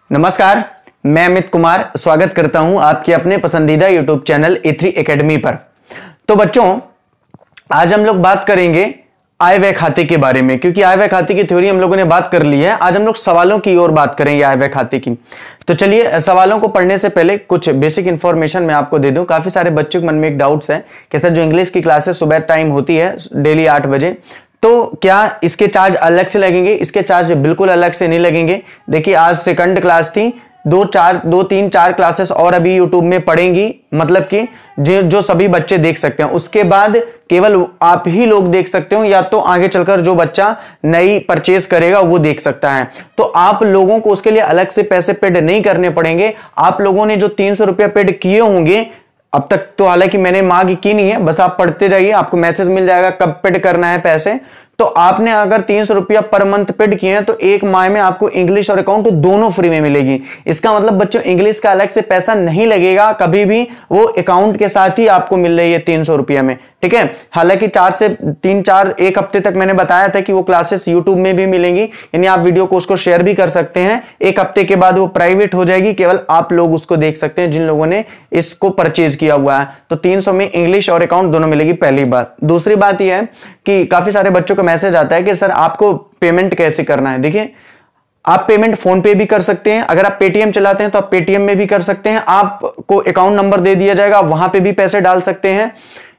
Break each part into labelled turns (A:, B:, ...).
A: नमस्कार, मैं अमित कुमार स्वागत करता हूं आपके अपने पसंदीदा YouTube चैनल A3 एकेडमी पर। तो बच्चों, आज हम लोग बात करेंगे आय व्यय खाते के बारे में, क्योंकि आय व्यय खाते की थ्योरी हम लोगों ने बात कर ली है। आज हम लोग सवालों की ओर बात करेंगे आय व्यय खाते की। तो चलिए, सवालों को पढ़ने से पहले कुछ बेसिक इंफॉर्मेशन मैं आपको दे दूं। काफी सारे बच्चों के मन में एक डाउट्स है कि सर, जो इंग्लिश की क्लासेस सुबह टाइम होती है डेली 8 बजे, तो क्या इसके चार्ज अलग से लगेंगे? इसके चार्ज बिल्कुल अलग से नहीं लगेंगे। देखिए, आज सेकंड क्लास थी, दो तीन चार क्लासेस और अभी YouTube में पढ़ेंगी, मतलब कि जो सभी बच्चे देख सकते हैं। उसके बाद केवल आप ही लोग देख सकते हो, या तो आगे चलकर जो बच्चा नई परचेज करेगा वो देख सकता है। तो आप लोगों को उसके लिए अलग से पैसे पेड नहीं करने पड़ेंगे। आप लोगों ने जो 300 रुपया पेड किए होंगे अब तक, तो हालांकि मैंने मांग की नहीं है, बस आप पढ़ते जाइए, आपको मैसेज मिल जाएगा कब पेड करना है पैसे। तो आपने अगर 300 रुपया पर मंथ पेड किए हैं तो एक माह में आपको इंग्लिश और अकाउंट दोनों फ्री में मिलेगी। इसका मतलब बच्चों, इंग्लिश का अलग से पैसा नहीं लगेगा कभी भी, वो अकाउंट के साथ ही आपको मिल रही है 300 रुपया में। ठीक है, हालांकि 4 से 3-4 एक हफ्ते तक मैंने बताया था कि वो क्लासेस यूट्यूब में भी मिलेंगी, यानी आप वीडियो को उसको शेयर भी कर सकते हैं। एक हफ्ते के बाद वो प्राइवेट हो जाएगी, केवल आप लोग उसको देख सकते हैं जिन लोगों ने इसको परचेज किया हुआ है। तो 300 में इंग्लिश और अकाउंट दोनों मिलेगी, पहली बात। दूसरी बात यह है कि काफी सारे बच्चों को मैसेज आता है कि सर, आपको पेमेंट कैसे करना है। देखिए, आप पेमेंट फोन पे भी कर सकते हैं, अगर आप पेटीएम चलाते हैं तो आप पेटीएम में भी कर सकते हैं। आपको अकाउंट नंबर दे दिया जाएगा, वहां पे भी पैसे डाल सकते हैं।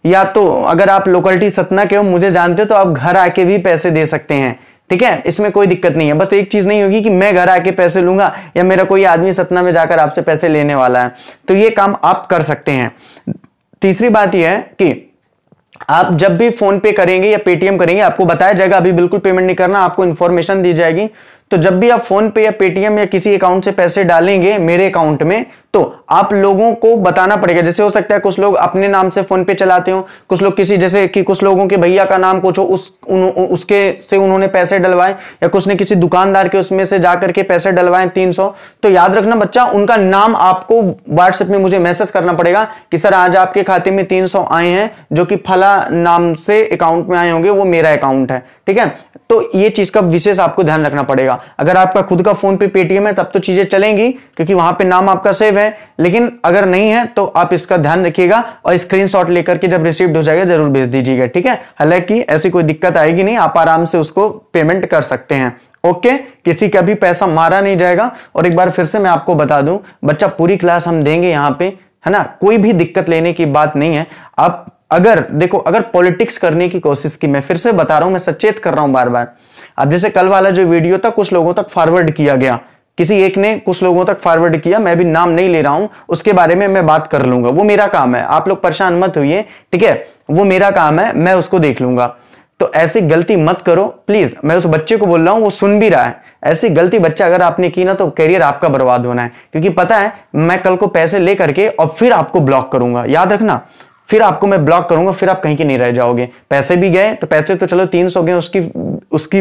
A: या तो अगर आप लोकेलिटी सतना के हो, मुझे जानते हो, तो आप घर आके भी पैसे दे सकते हैं। ठीक है, इसमें कोई दिक्कत नहीं है। बस एक चीज नहीं होगी कि मैं घर आके पैसे लूंगा या मेरा कोई आदमी सतना में जाकर आपसे पैसे लेने वाला है। तो ये काम आप कर सकते हैं। तीसरी बात यह है कि आप जब भी फोन पे करेंगे या पेटीएम करेंगे, आपको बताया जाएगा, अभी बिल्कुल पेमेंट नहीं करना, आपको इंफॉर्मेशन दी जाएगी। तो जब भी आप फोन पे या पेटीएम या किसी अकाउंट से पैसे डालेंगे मेरे अकाउंट में, तो आप लोगों को बताना पड़ेगा। जैसे हो सकता है कुछ लोग अपने नाम से फोन पे चलाते हो, कुछ लोग किसी, जैसे कि कुछ लोगों के भैया का नाम कुछ हो, उसके से उन्होंने पैसे डलवाए, या कुछ ने किसी दुकानदार के उसमें से जाकर के पैसे डलवाए 300। तो याद रखना बच्चा, उनका नाम आपको व्हाट्सएप में मुझे मैसेज करना पड़ेगा कि सर, आज आपके खाते में 300 आए हैं, जो कि फला नाम से अकाउंट में आए होंगे, वो मेरा अकाउंट है। ठीक है, तो ये चीज का विशेष आपको ध्यान रखना पड़ेगा। अगर आपका खुद का फोन पे पेटीएम है तब तो चीजें चलेंगी, क्योंकि वहां पे नाम आपका सेव है। लेकिन अगर नहीं है तो आप इसका ध्यान रखिएगा और स्क्रीनशॉट लेकर के जब रिसीव्ड हो जाएगा जरूर भेज दीजिएगा। ठीक है, हालांकि ऐसी कोई दिक्कत आएगी नहीं, आप आराम से उसको पेमेंट कर सकते हैं। ओके, किसी का भी पैसा मारा नहीं जाएगा। और एक बार फिर से मैं आपको बता दूं बच्चा, पूरी क्लास हम देंगे यहां पे, है ना, कोई भी दिक्कत लेने की बात नहीं है। आप अगर देखो, अगर पॉलिटिक्स करने की कोशिश की, मैं फिर से बता रहा हूं, मैं सचेत कर रहा हूं बार बार। अब जैसे कल वाला जो वीडियो था, कुछ लोगों तक फॉरवर्ड किया गया, किसी एक ने कुछ लोगों तक फॉरवर्ड किया, मैं भी नाम नहीं ले रहा हूं, उसके बारे में मैं बात कर लूंगा, वो मेरा काम है, आप लोग परेशान मत होइए। ठीक है, वो मेरा काम है, मैं उसको देख लूंगा। तो ऐसी गलती मत करो प्लीज, मैं उस बच्चे को बोल रहा हूं, वो सुन भी रहा है। ऐसी गलती बच्चा अगर आपने की ना, तो कैरियर आपका बर्बाद होना है, क्योंकि पता है मैं कल को पैसे ले करके और फिर आपको ब्लॉक करूंगा, याद रखना। फिर आपको मैं ब्लॉक करूंगा, फिर आप कहीं के नहीं रह जाओगे। पैसे भी गए तो पैसे तो चलो 300 गए, उसकी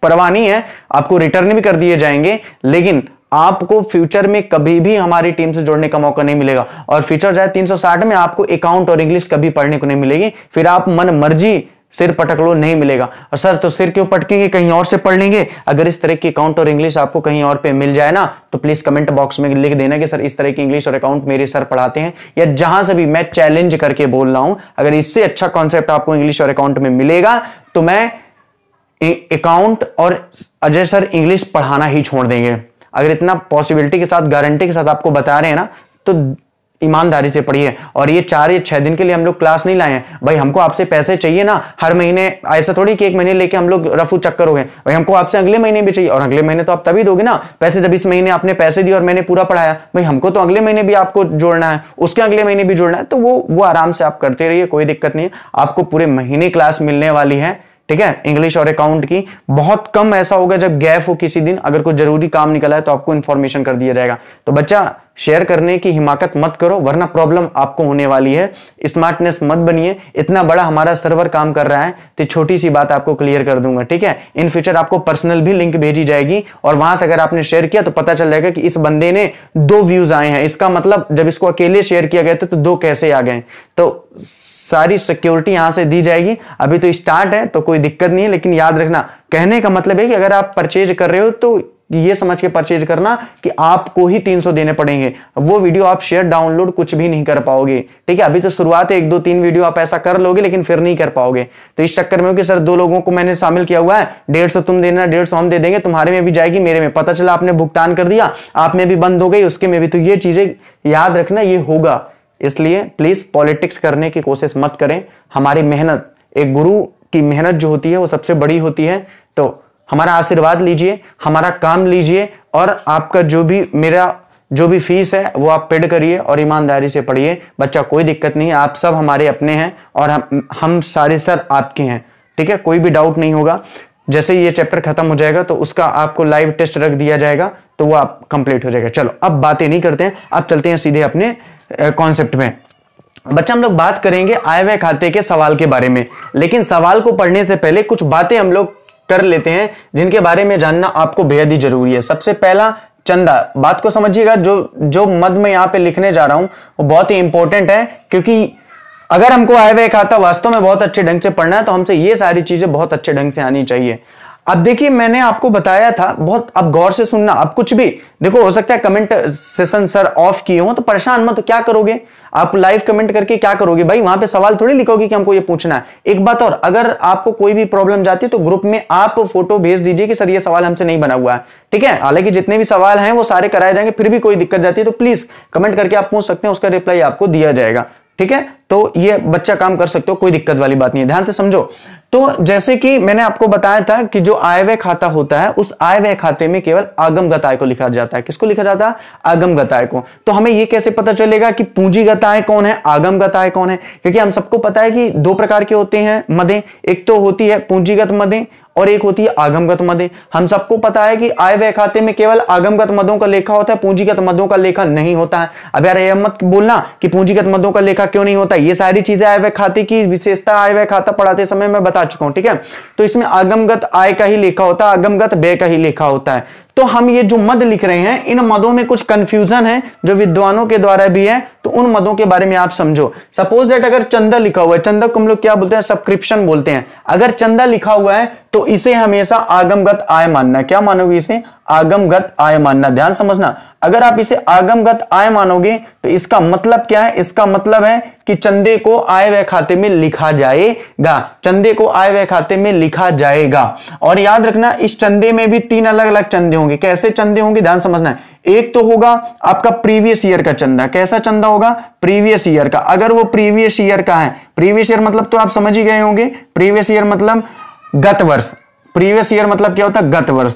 A: परवाह नहीं है, आपको रिटर्न भी कर दिए जाएंगे। लेकिन आपको फ्यूचर में कभी भी हमारी टीम से जुड़ने का मौका नहीं मिलेगा, और फ्यूचर जाए 360 में आपको अकाउंट और इंग्लिश कभी पढ़ने को नहीं मिलेगी। फिर आप मन मर्जी सिर पटक लो, नहीं मिलेगा। और सर, तो सिर क्यों पटकेंगे, कहीं और से पढ़ लेंगे। अगर इस तरह की अकाउंट और इंग्लिश आपको कहीं और पे मिल जाए ना, तो प्लीज कमेंट बॉक्स में लिख देना कि सर, इस तरह की इंग्लिश और अकाउंट मेरे सर पढ़ाते हैं, या जहां से भी मैं चैलेंज करके बोल रहा हूं, अगर इससे अच्छा कॉन्सेप्ट आपको इंग्लिश और अकाउंट में मिलेगा तो मैं अकाउंट और अजय सर इंग्लिश पढ़ाना ही छोड़ देंगे। अगर इतना पॉसिबिलिटी के साथ, गारंटी के साथ आपको बता रहे हैं ना, तो ईमानदारी से पढ़िए। और ये 4 या 6 दिन के लिए हम लोग क्लास नहीं लाए हैं भाई, हमको आपसे पैसे चाहिए ना हर महीने। ऐसा थोड़ी कि 1 महीने लेके हम लोग रफू चक्कर हो गए भाई, हमको आपसे अगले महीने भी चाहिए, और अगले महीने तो आप तभी दोगे ना पैसे जब इस महीने आपने पैसे दिए और मैंने पूरा पढ़ाया। भाई, हमको तो अगले महीने भी आपको जोड़ना है, उसके अगले महीने भी जोड़ना है। तो वो आराम से आप करते रहिए, कोई दिक्कत नहीं है। आपको पूरे महीने क्लास मिलने वाली है। ठीक है, इंग्लिश और अकाउंट की। बहुत कम ऐसा होगा जब गैप हो किसी दिन, अगर कोई जरूरी काम निकला है तो आपको इंफॉर्मेशन कर दिया जाएगा। तो बच्चा, शेयर करने की हिमाकत मत करो, वरना प्रॉब्लम आपको होने वाली है। स्मार्टनेस मत बनिए। इतना बड़ा हमारा सर्वर काम कर रहा है, तो छोटी सी बात आपको क्लियर कर दूंगा। ठीक है, इन फ्यूचर आपको पर्सनल भी लिंक भेजी जाएगी, और वहां से अगर आपने शेयर किया तो पता चल जाएगा कि इस बंदे ने 2 व्यूज आए हैं। इसका मतलब जब इसको अकेले शेयर किया गया था तो 2 कैसे आ गए। तो सारी सिक्योरिटी यहां से दी जाएगी। अभी तो स्टार्ट है तो कोई दिक्कत नहीं है, लेकिन याद रखना, कहने का मतलब है कि अगर आप परचेज कर रहे हो तो ये समझ के परचेज करना कि आपको ही 300 देने पड़ेंगे। वो वीडियो आप शेयर डाउनलोड कुछ भी नहीं कर पाओगे, ठीक है। अभी तो शुरुआत है, 1 2 3 वीडियो आप ऐसा कर लोगे, लेकिन फिर नहीं कर पाओगे। तो इस चक्कर में कि सर 2 लोगों को मैंने शामिल किया हुआ है, 150 तुम देना, 150 हम दे देंगे, तुम्हारे में भी जाएगी मेरे में, पता चला आपने भुगतान कर दिया, आप में भी बंद हो गई, उसके में भी। तो ये चीजें याद रखना, ये होगा। इसलिए प्लीज पॉलिटिक्स करने की कोशिश मत करें। हमारी मेहनत, एक गुरु की मेहनत जो होती है वो सबसे बड़ी होती है। तो हमारा आशीर्वाद लीजिए, हमारा काम लीजिए, और आपका जो भी फीस है वो आप पेड करिए और ईमानदारी से पढ़िए। बच्चा कोई दिक्कत नहीं है, आप सब हमारे अपने हैं और हम सारे सर आपके हैं, ठीक है। कोई भी डाउट नहीं होगा। जैसे ये चैप्टर खत्म हो जाएगा तो उसका आपको लाइव टेस्ट रख दिया जाएगा, तो वो आप कंप्लीट हो जाएगा। चलो अब बातें नहीं करते हैं, अब चलते हैं सीधे अपने कॉन्सेप्ट में। बच्चा हम लोग बात करेंगे आय व्यय खाते के सवाल के बारे में, लेकिन सवाल को पढ़ने से पहले कुछ बातें हम लोग कर लेते हैं जिनके बारे में जानना आपको बेहद ही जरूरी है। सबसे पहला चंदा, बात को समझिएगा, जो मद में यहां पे लिखने जा रहा हूं वो बहुत ही इंपॉर्टेंट है, क्योंकि अगर हमको आय व्यय खाता वास्तव में बहुत अच्छे ढंग से पढ़ना है तो हमसे ये सारी चीजें बहुत अच्छे ढंग से आनी चाहिए। अब देखिए मैंने आपको बताया था, बहुत अब गौर से सुनना। अब कुछ भी देखो, हो सकता है कमेंट सेशन सर ऑफ किए हो, तो परेशान मत, तो क्या करोगे आप, लाइव कमेंट करके क्या करोगे भाई, वहां पे सवाल थोड़ी लिखोगे कि हमको ये पूछना है। एक बात और, अगर आपको कोई भी प्रॉब्लम जाती है तो ग्रुप में आप फोटो भेज दीजिए कि सर ये सवाल हमसे नहीं बना हुआ है, ठीक है। हालांकि जितने भी सवाल हैं वो सारे कराए जाएंगे, फिर भी कोई दिक्कत जाती है तो प्लीज कमेंट करके आप पूछ सकते हैं, उसका रिप्लाई आपको दिया जाएगा, ठीक है। तो ये बच्चा काम कर सकते हो, कोई दिक्कत वाली बात नहीं है, ध्यान से समझो। तो जैसे कि मैंने आपको बताया था कि जो आय व्यय खाता होता है, उस आय व्यय खाते में केवल आगमगत आय को लिखा जाता है। किसको लिखा जाता है? आगमगत आय को। तो हमें ये कैसे पता चलेगा कि पूंजीगत आय कौन है, आगमगत आय कौन है? क्योंकि हम सबको पता है कि 2 प्रकार के होते हैं मदें, एक तो होती है पूंजीगत मदें और एक होती है आगमगत मदें। हम सबको पता है कि आय व्यय खाते में केवल आगमगत मदों का लेखा होता है, पूंजीगत मदों का लेखा नहीं होता है। अब यार ये मत बोलना कि पूंजीगत मदों का लेखा क्यों नहीं होता, ये सारी चीजें आय व्यय खाते की विशेषता आय व्यय खाता पढ़ाते समय मैं बता चुका हूं, ठीक है। तो इसमें आगमगत आय का ही लेखा होता है, आगमगत व्यय का ही लेखा होता है। तो हम ये जो मद लिख रहे हैं, इन मदों में कुछ कंफ्यूजन है जो विद्वानों के द्वारा भी है, तो उन मदों के बारे में आप समझो। सपोज दैट अगर चंदा लिखा हुआ है, चंदा को हम लोग क्या बोलते हैं? सब्सक्रिप्शन बोलते हैं। अगर चंदा लिखा हुआ है तो इसे हमेशा आगमगत आय मानना। क्या मानोगे? इसे आगमगत आय मानना। ध्यान समझना, अगर आप इसे आगमगत आय मानोगे तो इसका मतलब क्या है? इसका मतलब है कि चंदे को आय व्यय खाते में लिखा जाएगा, चंदे को आय व्यय खाते में लिखा जाएगा। और याद रखना, इस चंदे में भी 3 अलग अलग चंदे होंगे। कैसे चंदे होंगे? ध्यान समझना है। एक तो होगा आपका प्रीवियस ईयर का चंदा। कैसा चंदा होगा? प्रीवियस ईयर का। अगर वो प्रीवियस ईयर का है, प्रीवियस ईयर मतलब तो आप समझ ही गए होंगे, प्रीवियस ईयर मतलब गत वर्ष। प्रीवियस ईयर मतलब क्या होता है? गत वर्ष।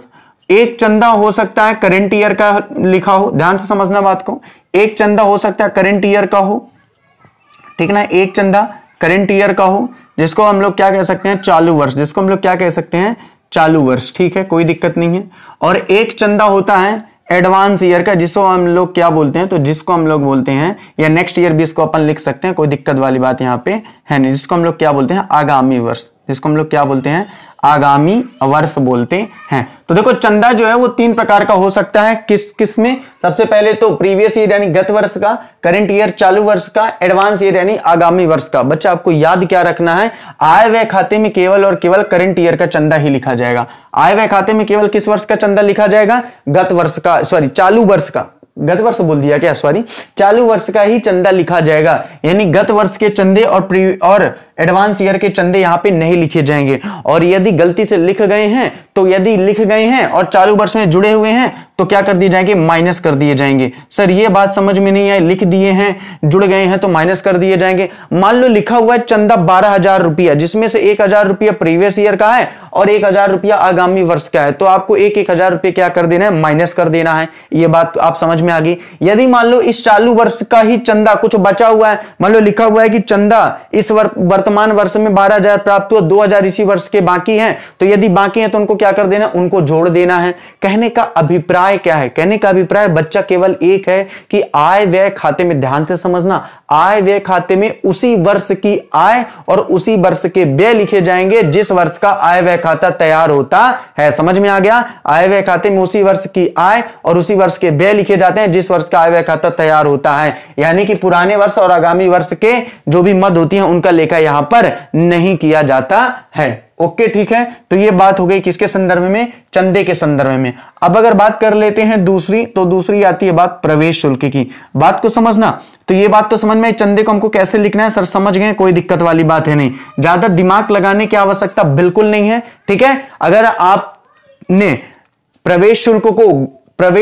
A: एक चंदा हो सकता है करंट ईयर का लिखा हो, ध्यान से समझना बात को। एक चंदा हो सकता है करंट ईयर का हो, ठीक ना, एक चंदा करंट ईयर का हो, जिसको हम लोग क्या कह सकते हैं? चालू वर्ष। जिसको हम लोग क्या कह सकते हैं? चालू वर्ष, ठीक है, कोई दिक्कत नहीं है। और एक चंदा होता है एडवांस ईयर का, जिसको हम लोग क्या बोलते हैं? तो जिसको हम लोग बोलते हैं, या नेक्स्ट ईयर भी इसको अपन लिख सकते हैं, कोई दिक्कत वाली बात यहाँ पे है नहीं। जिसको हम लोग क्या बोलते हैं? आगामी वर्ष। जिसको हम लोग क्या बोलते हैं? आगामी वर्ष बोलते हैं। तो देखो चंदा जो है वो 3 प्रकार का हो सकता है। किस में? सबसे पहले तो प्रीवियस ईयर यानी गत वर्ष का, करंट ईयर चालू वर्ष का, एडवांस ईयर यानी आगामी वर्ष का। बच्चा आपको याद क्या रखना है? आय व्यय खाते में केवल और केवल करंट ईयर का चंदा ही लिखा जाएगा। आय व्यय खाते में केवल किस वर्ष का चंदा लिखा जाएगा? गत वर्ष का, सॉरी चालू वर्ष का, गत वर्ष बोल दिया क्या, सॉरी, चालू वर्ष का ही चंदा लिखा जाएगा। यानी गत वर्ष के चंदे और एडवांस ईयर के चंदे यहां पे नहीं लिखे जाएंगे। और यदि गलती से लिख गए हैं, तो यदि लिख गए हैं और चालू वर्ष में जुड़े हुए हैं तो क्या कर दिए जाएंगे? माइनस कर दिए जाएंगे। सर ये बात समझ में नहीं आई, लिख दिए हैं जुड़ गए हैं तो माइनस कर दिए जाएंगे। मान लो लिखा हुआ है चंदा 12,000 रुपया, जिसमें से 1,000 रुपया प्रीवियस ईयर का है और 1,000 रुपया आगामी वर्ष का है, तो आपको 1,000 रुपये क्या कर देना है? माइनस कर देना है। ये बात आप समझ में आ गई। यदि मान लो इस चालू वर्ष का ही चंदा कुछ बचा हुआ है, मान लो लिखा हुआ है कि चंदा इस वर्तमान वर्ष में 12,000 प्राप्त हुआ, 2,000 इसी वर्ष के बाकी हैं, तो यदि बाकी हैं तो उनको क्या कर देना? उनको जोड़ देना है। कहने का अभिप्राय क्या है? कहने का अभिप्राय बच्चा केवल एक है कि आय व्यय खाते में, ध्यान से समझना, आय व्यय खाते में उसी वर्ष की आय और उसी वर्ष के व्यय लिखे जाएंगे जिस वर्ष का आय व्यय खाता तैयार होता है। समझ में आ गया? आय व्यय खाते में उसी वर्ष की आय और उसी वर्ष के व्यय लिखे जाते हैं जिस वर्ष का आय व्यय खाता तैयार होता है। यानी कि पुराने वर्ष और आगामी वर्ष के जो भी मद होती हैं उनका लेखा यहां पर नहीं किया जाता है। ओके ठीक है, तो ये बात हो गई किसके संदर्भ में, चंदे के संदर्भ में। अब अगर बात कर लेते हैं दूसरी, तो दूसरी आती है बात प्रवेश शुल्क की। बात को समझना, तो ये बात तो समझ में, चंदे को हमको कैसे लिखना है सर, समझ गए, कोई दिक्कत वाली बात है नहीं, ज्यादा दिमाग लगाने की आवश्यकता बिल्कुल नहीं है, ठीक है। अगर आपने प्रवेश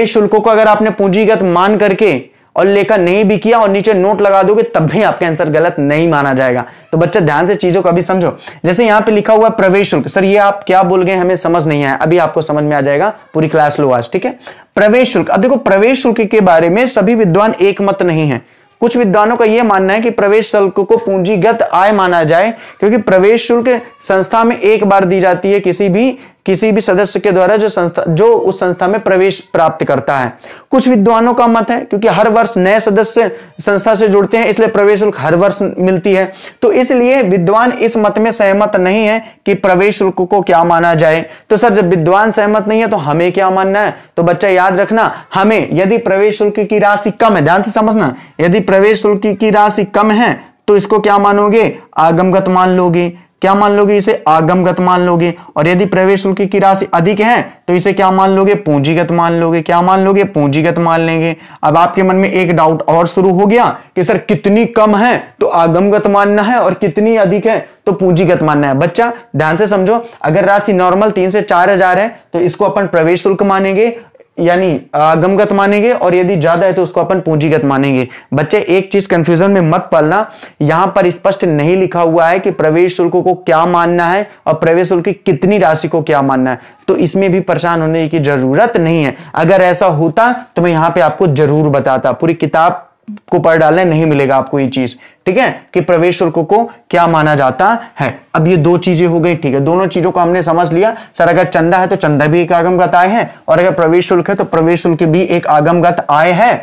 A: शुल्क को अगर आपने पूंजीगत मान करके और लेखा नहीं भी किया और नीचे नोट लगा दोगे तब भी आपका आंसर गलत नहीं माना जाएगा। तो बच्चा ध्यान से चीजों को अभी समझो। जैसे यहां पे लिखा हुआ प्रवेश शुल्क, सर ये आप क्या बोल गए हमें समझ नहीं आया, अभी आपको समझ में आ जाएगा, पूरी क्लास लो आज, ठीक है। प्रवेश शुल्क, अब देखो प्रवेश शुल्क के बारे में सभी विद्वान एक मत नहीं है। कुछ विद्वानों का यह मानना है कि प्रवेश शुल्क को पूंजीगत आय माना जाए, क्योंकि प्रवेश शुल्क संस्था में एक बार दी जाती है किसी भी सदस्य के द्वारा जो उस संस्था में प्रवेश प्राप्त करता है। कुछ विद्वानों का मत है क्योंकि हर वर्ष नए सदस्य संस्था से जुड़ते हैं, इसलिए प्रवेश शुल्क हर वर्ष मिलती है, तो इसलिए विद्वान इस मत में सहमत नहीं है कि प्रवेश शुल्क को क्या माना जाए। तो सर जब विद्वान सहमत नहीं है तो हमें क्या मानना है, तो बच्चा याद रखना, हमें यदि प्रवेश शुल्क की राशि कम है, ध्यान से समझना, यदि प्रवेश शुल्क की राशि कम है तो इसको क्या मानोगे, आगमगत मान लोगे। क्या मान लोगे, इसे आगमगत मान लोगे। और यदि प्रवेश शुल्क की राशि अधिक है तो इसे क्या मान लोगे, पूंजीगत मान लोगे। क्या मान लोगे, पूंजीगत मान लेंगे। अब आपके मन में एक डाउट और शुरू हो गया कि सर कितनी कम है तो आगमगत मानना है और कितनी अधिक है तो पूंजीगत मानना है। बच्चा ध्यान से समझो, अगर राशि नॉर्मल 3 से 4 हजार है तो इसको अपन प्रवेश शुल्क मानेंगे, यानी आगमगत मानेंगे, और यदि ज्यादा है तो उसको अपन पूंजीगत मानेंगे। बच्चे एक चीज कंफ्यूजन में मत पड़ना, यहां पर स्पष्ट नहीं लिखा हुआ है कि प्रवेश शुल्क को क्या मानना है और प्रवेश शुल्क की कितनी राशि को क्या मानना है, तो इसमें भी परेशान होने की जरूरत नहीं है। अगर ऐसा होता तो मैं यहां पे आपको जरूर बताता, पूरी किताब को पढ़ डालने नहीं मिलेगा आपको ये चीज, ठीक है, कि प्रवेश शुल्क को क्या माना जाता है। अब ये दो चीजें हो गई, ठीक है, दोनों चीजों को हमने समझ लिया। सर अगर चंदा है तो चंदा भी एक आगमगत आय है, और अगर प्रवेश शुल्क है तो प्रवेश शुल्क भी एक आगमगत आय है।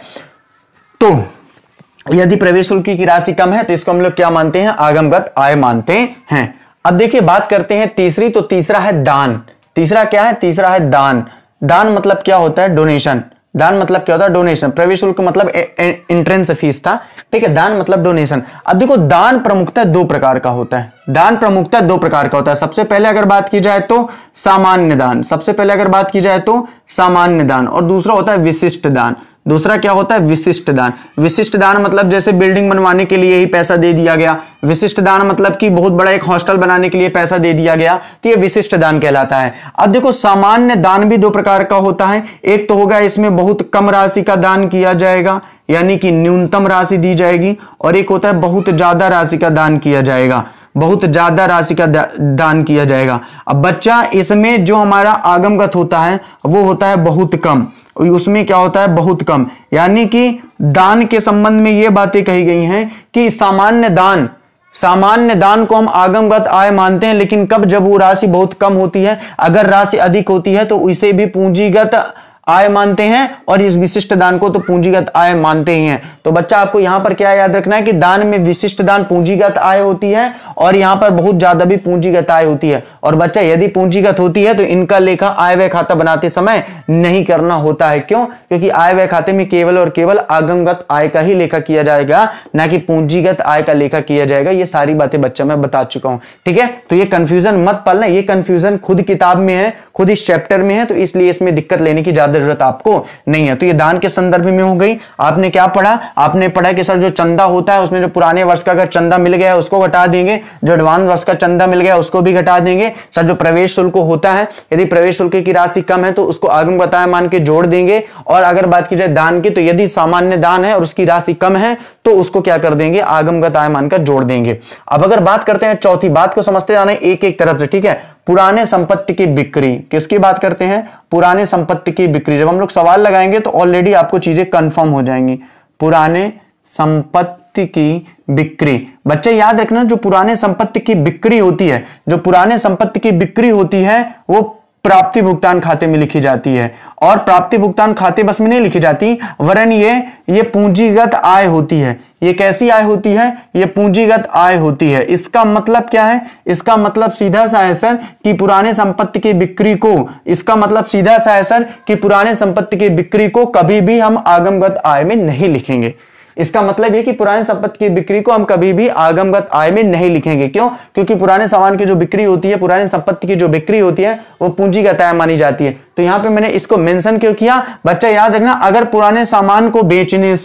A: तो यदि प्रवेश शुल्क की राशि कम है तो इसको हम लोग क्या मानते हैं, आगमगत आय मानते हैं। अब देखिए बात करते हैं तीसरी, तो तीसरा है दान। तीसरा क्या है, तीसरा है दान। दान मतलब क्या होता है, डोनेशन। दान मतलब क्या होता है, डोनेशन। प्रवेश शुल्क मतलब एंट्रेंस फीस था, ठीक है, दान मतलब डोनेशन। अब देखो दान प्रमुखतः 2 प्रकार का होता है, दान प्रमुखतः 2 प्रकार का होता है। सबसे पहले अगर बात की जाए तो सामान्य दान, सबसे पहले अगर बात की जाए तो सामान्य दान, और दूसरा होता है विशिष्ट दान। दूसरा क्या होता है, विशिष्ट दान। विशिष्ट दान मतलब जैसे बिल्डिंग बनवाने के लिए ही पैसा दे दिया गया। विशिष्ट दान मतलब कि बहुत बड़ा एक हॉस्टल बनाने के लिए पैसा दे दिया गया, तो ये विशिष्ट दान कहलाता है। अब देखो सामान्य दान भी 2 प्रकार का होता है। एक तो होगा इसमें बहुत कम राशि का दान किया जाएगा, यानी कि न्यूनतम राशि दी जाएगी, और एक होता है बहुत ज्यादा राशि का दान किया जाएगा, बहुत ज्यादा राशि का दान किया जाएगा। अब बच्चा इसमें जो हमारा आगमगत होता है वो होता है बहुत कम, उसमें क्या होता है, बहुत कम। यानी कि दान के संबंध में ये बातें कही गई हैं कि सामान्य दान को हम आगमगत आय मानते हैं, लेकिन कब, जब वो राशि बहुत कम होती है। अगर राशि अधिक होती है तो इसे भी पूंजीगत आय मानते हैं, और इस विशिष्ट दान को तो पूंजीगत आय मानते ही हैं। तो बच्चा आपको यहां पर क्या याद रखना है कि दान में विशिष्ट दान पूंजीगत आय होती है, और यहां पर बहुत ज्यादा भी पूंजीगत आय होती है। और बच्चा यदि पूंजीगत होती है तो इनका लेखा आय व्यय खाता बनाते समय नहीं करना होता है। क्यों, क्योंकि आय व्यय खाते में केवल और केवल आगमगत आय का ही लेखा किया जाएगा, ना कि पूंजीगत आय का लेखा किया जाएगा। ये सारी बातें बच्चा मैं बता चुका हूं, ठीक है। तो ये कंफ्यूजन मत पालना, ये कंफ्यूजन खुद किताब में है, खुद इस चैप्टर में है, तो इसलिए इसमें दिक्कत लेने की ज्यादा जरूरत आपको नहीं है। तो ये दान के संदर्भ में हो गई। आपने क्या पढ़ा, आपने पढ़ा कि सर जो चंदा होता है उसमें जो पुराने वर्ष का अगर चंदा मिल गया है उसको घटा देंगे, जो एडवांस वर्ष का चंदा मिल गया उसको भी घटा देंगे। सर जो प्रवेश शुल्क होता है, यदि प्रवेश शुल्क की राशि कम है तो उसको आगमगत आय मान के जोड़ देंगे। और अगर बात की जाए दान की, तो यदि सामान्य दान है और उसकी राशि कम है तो उसको क्या कर देंगे, आगमगत आय मानकर जोड़ देंगे। अब अगर बात करते हैं चौथी बात को समझते जाना एक एक तरफ से, ठीक है। पुराने संपत्ति की बिक्री, किसकी बात करते हैं, पुराने संपत्ति की बिक्री। जब हम लोग सवाल लगाएंगे तो ऑलरेडी आपको चीजें कंफर्म हो जाएंगी। पुराने संपत्ति की बिक्री, बच्चे याद रखना, जो पुराने संपत्ति की बिक्री होती है, जो पुराने संपत्ति की बिक्री होती है वो प्राप्ति भुगतान खाते में लिखी जाती है। और प्राप्ति भुगतान खाते बस में नहीं लिखी जाती, वरन ये पूंजीगत आय होती है। ये कैसी आय होती है, ये पूंजीगत आय होती है। इसका मतलब क्या है, इसका मतलब सीधा सा है सर कि पुराने संपत्ति की बिक्री को, इसका मतलब सीधा सा है सर कि पुराने संपत्ति की बिक्री को कभी भी हम आगमगत आय में नहीं लिखेंगे। इसका मतलब यह कि पुराने संपत्ति की बिक्री को हम कभी भी आगमगत आय में नहीं लिखेंगे। क्यों? क्योंकि पुराने सामान की जो बिक्री होती है, पुरानी संपत्ति की जो बिक्री होती है, वो पूंजीगत आय मानी जाती है। तो यहां पे मैंने इसको मेंशन क्यों किया? बच्चा याद रखना, अगर पुराने सामान को बेचने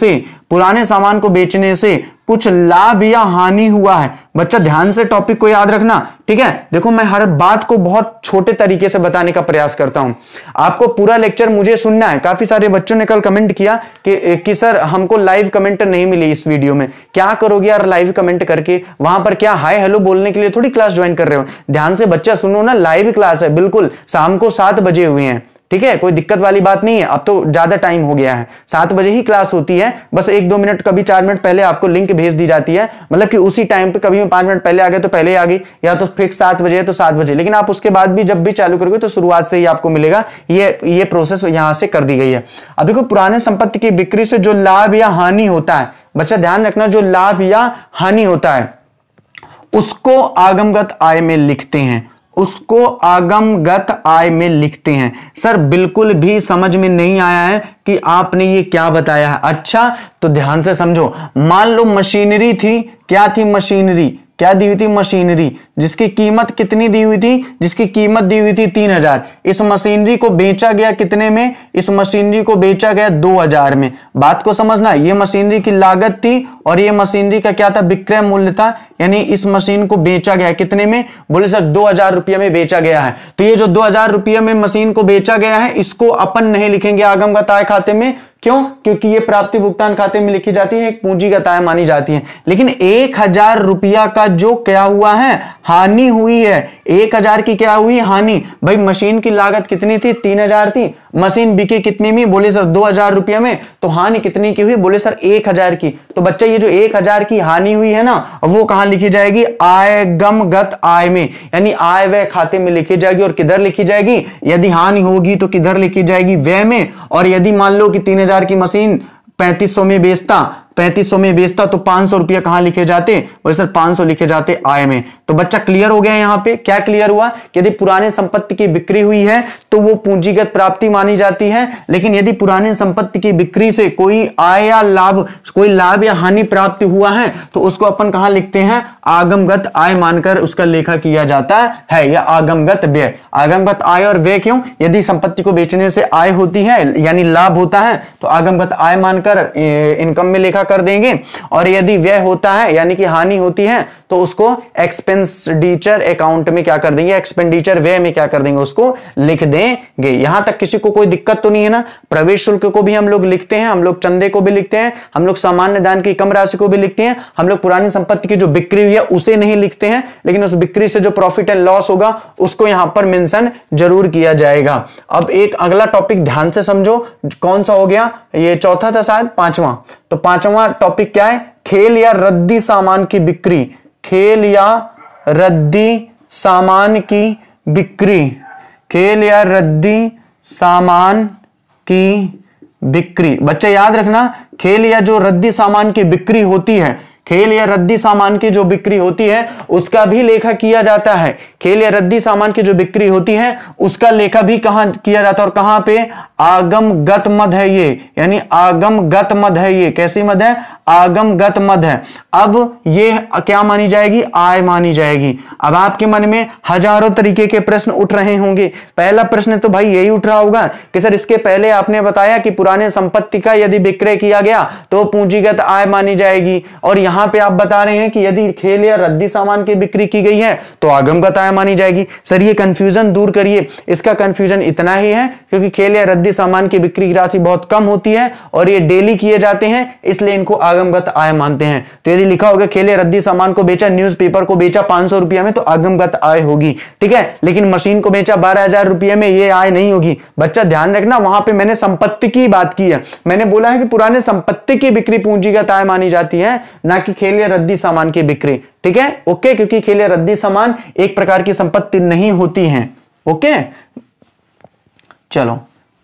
A: से कुछ लाभ या हानि हुआ है, बच्चा ध्यान से टॉपिक को याद रखना, ठीक है। देखो मैं हर बात को बहुत छोटे तरीके से बताने का प्रयास करता हूं, आपको पूरा लेक्चर मुझे सुनना है। काफी सारे बच्चों ने कल कमेंट किया कि सर हमको लाइव कमेंट नहीं मिली इस वीडियो में। क्या करोगे यार लाइव कमेंट करके? वहां पर क्या हाय हेलो बोलने के लिए थोड़ी क्लास ज्वाइन कर रहे हो? ध्यान से बच्चा सुनो ना, लाइव क्लास है, बिल्कुल शाम को 7 बजे हुए हैं, ठीक है, कोई दिक्कत वाली बात नहीं है। अब तो ज्यादा टाइम हो गया है, 7 बजे ही क्लास होती है, बस 1-2 मिनट कभी 4 मिनट पहले आपको लिंक भेज दी जाती है, मतलब कि उसी टाइम पे कभी मैं 5 मिनट पहले आ गए तो पहले आ गई, या तो फिक्स 7 बजे है तो 7 बजे, लेकिन आप उसके बाद भी जब भी चालू करोगे तो शुरुआत से ही आपको मिलेगा। ये प्रोसेस यहां से कर दी गई है। अब देखो पुराने संपत्ति की बिक्री से जो लाभ या हानि होता है, बच्चा ध्यान रखना, जो लाभ या हानि होता है उसको आगमगत आय में लिखते हैं, उसको आगमगत आय में लिखते हैं। सर बिल्कुल भी समझ में नहीं आया है कि आपने ये क्या बताया है। अच्छा तो ध्यान से समझो, मान लो मशीनरी थी, क्या थी मशीनरी, क्या दी हुई थी मशीनरी, जिसकी कीमत कितनी दी हुई थी, जिसकी कीमत दी हुई थी 3000। इस मशीनरी को बेचा गया कितने में? इस मशीनरी को बेचा गया 2000 में। बात को समझना, ये मशीनरी की लागत थी और ये मशीनरी का क्या था? विक्रय मूल्य था, यानी इस मशीन को बेचा गया कितने में? बोले सर 2000 रुपये में बेचा गया है। तो ये जो 2000 रुपये में मशीन को बेचा गया है, इसको अपन नहीं लिखेंगे आगमगत आय खाते में। क्यों? क्योंकि ये प्राप्ति भुगतान खाते में लिखी जाती है, एक पूंजीगत आय मानी जाती है। लेकिन 1000 रुपया का जो क्या हुआ है? हानि हुई है। 1000 की क्या हुई? हानि। भाई मशीन की लागत कितनी थी? 3000 थी, मशीन बिकी कितने में? बोले सर 2000 रुपये में। तो हानि कितनी की हुई? बोले सर 1000 की। तो बच्चा ये जो 1000 की हानि हुई है ना, वो कहां लिखी जाएगी? आगमगत आय में, यानी आय व्यय खाते में लिखी जाएगी। और किधर लिखी जाएगी? यदि हानि होगी तो किधर लिखी जाएगी? व्यय में। और यदि मान लो कि 3000 की मशीन 3500 में बेचता तो 500 रुपया कहां लिखे जाते? बोले सर 500 लिखे जाते आय में। तो बच्चा क्लियर हो गया यहां पे। क्या क्लियर हुआ? कि यदि पुराने संपत्ति की बिक्री हुई है तो वो पूंजीगत प्राप्ति मानी जाती है, लेकिन यदि पुराने संपत्ति की बिक्री से कोई आय या लाभ, कोई लाभ या हानि प्राप्त हुआ है तो उसको अपन कहां लिखते हैं? आगमगत आय मानकर उसका लेखा किया जाता है, या आगमगत व्यय। आगमगत आय और व्यय क्यों? यदि संपत्ति को बेचने से आय होती है यानी लाभ होता है तो आगमगत आय मानकर इनकम में लेखा कर देंगे, और यदि व्यय होता है यानी कि हानि होती है तो उसको एक्सपेंडिचर अकाउंट में क्या कर देंगे? एक्सपेंडिचर व्यय में क्या कर देंगे? उसको लिख देंगे। यहां तक किसी को कोई दिक्कत तो नहीं है ना? प्रवेश शुल्क को भी हम लोग लिखते हैं, हम लोग चंदे को भी लिखते हैं, हम लोग सामान्य दान की कम राशि को भी लिखते हैं, हम लोग पुरानी संपत्ति की जो बिक्री हुई है उसे नहीं लिखते हैं, लेकिन उस बिक्री से जो प्रॉफिट एंड लॉस होगा उसको यहां पर मेंशन जरूर किया जाएगा। अब एक अगला टॉपिक ध्यान से समझो, कौन सा हो गया? ये चौथा था शायद, 5वां। तो 5वां टॉपिक क्या है? खेल या रद्दी सामान की बिक्री। खेल या रद्दी सामान की बिक्री। खेल या रद्दी सामान की बिक्री। बच्चे याद रखना, खेल या जो रद्दी सामान की बिक्री होती है, खेल या रद्दी सामान की जो बिक्री होती है उसका भी लेखा किया जाता है। खेल या रद्दी सामान की जो बिक्री होती है उसका लेखा भी कहां किया जाता है? और कहां पे? आगमगत मद है ये, यानी आगमगत मद है ये। कैसी मद है? आगमगत मद है। अब ये क्या मानी जाएगी? आय मानी जाएगी। अब आपके मन में हजारों तरीके के प्रश्न उठ रहे होंगे। पहला प्रश्न तो भाई यही उठ रहा होगा कि सर इसके पहले आपने बताया कि पुराने संपत्ति का यदि विक्रय किया गया तो पूंजीगत आय मानी जाएगी, और यहां पे आप बता रहे हैं कि यदि खेल या रद्दी सामान की बिक्री की गई है तो आगमगत आय मानी जाएगी। सर ये कंफ्यूजन दूर करिए। इसका कंफ्यूजन इतना ही है क्योंकि खेल या रद्दी सामान की बिक्री की राशि बहुत कम होती है और ये डेली किए जाते हैं, इसलिए इनको आगमगत आय मानते हैं। तो यदि लिखा होगा खेल या रद्दी सामान को बेचा, न्यूज़पेपर को बेचा 500 रुपया में, तो आगमगत आय होगी, ठीक है। लेकिन मशीन को बेचा 12000 रुपये में, ये आय नहीं होगी। बच्चा ध्यान रखना, वहां पे मैंने संपत्ति की बात की है। मैंने बोला है कि पुराने संपत्ति की बिक्री पूंजीगत आय मानी जाती है, ना कि खेल या रद्दी सामान की बिक्री, ठीक है। ओके, क्योंकि खेल या रद्दी सामान एक प्रकार की संपत्ति नहीं होती है। ओके, चलो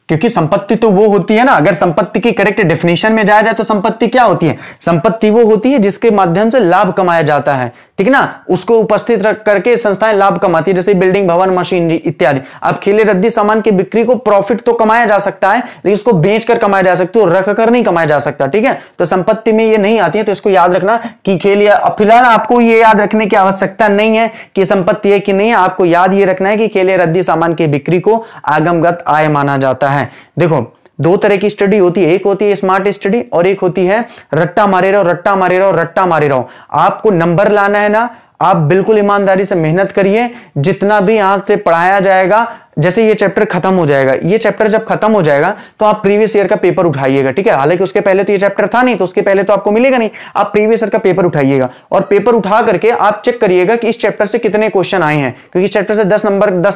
A: क्योंकि संपत्ति तो वो होती है ना, अगर संपत्ति की करेक्ट डेफिनेशन में जाया जाए तो संपत्ति क्या होती है? संपत्ति वो होती है जिसके माध्यम से लाभ कमाया जाता है, ठीक ना, उसको उपस्थित रख करके संस्थाएं लाभ कमाती है, जैसे बिल्डिंग, भवन, मशीनरी इत्यादि। अब खेले रद्दी सामान की बिक्री को प्रॉफिट तो कमाया जा सकता है, लेकिन उसको बेचकर कमाया जा सकता है, रख कर नहीं कमाया जा सकता, ठीक है। तो संपत्ति में ये नहीं आती है, तो इसको याद रखना कि खेल, फिलहाल आपको ये याद रखने की आवश्यकता नहीं है कि संपत्ति है कि नहीं है, आपको याद ये रखना है कि खेले रद्दी सामान की बिक्री को आगमगत आय माना जाता है। देखो, दो तरह की स्टडी होती है, एक होती है स्मार्ट स्टडी और एक होती है रट्टा मारे रहो, रट्टा मारे रहो, रट्टा मारे रहो। आपको नंबर लाना है ना, आप बिल्कुल ईमानदारी से मेहनत करिए, जितना भी यहां से पढ़ाया जाएगा, जैसे ये चैप्टर खत्म हो जाएगा, ये चैप्टर जब खत्म हो जाएगा तो आप प्रीवियस ईयर का पेपर उठाइएगा, ठीक है। हालांकि उसके पहले तो ये चैप्टर था नहीं, तो उसके पहले तो आपको मिलेगा नहीं, आप प्रीवियस ईयर का पेपर उठाइएगा और पेपर उठा करके आप चेक करिएगा कि इस चैप्टर से कितने क्वेश्चन आए हैं, क्योंकि इस चैप्टर से 10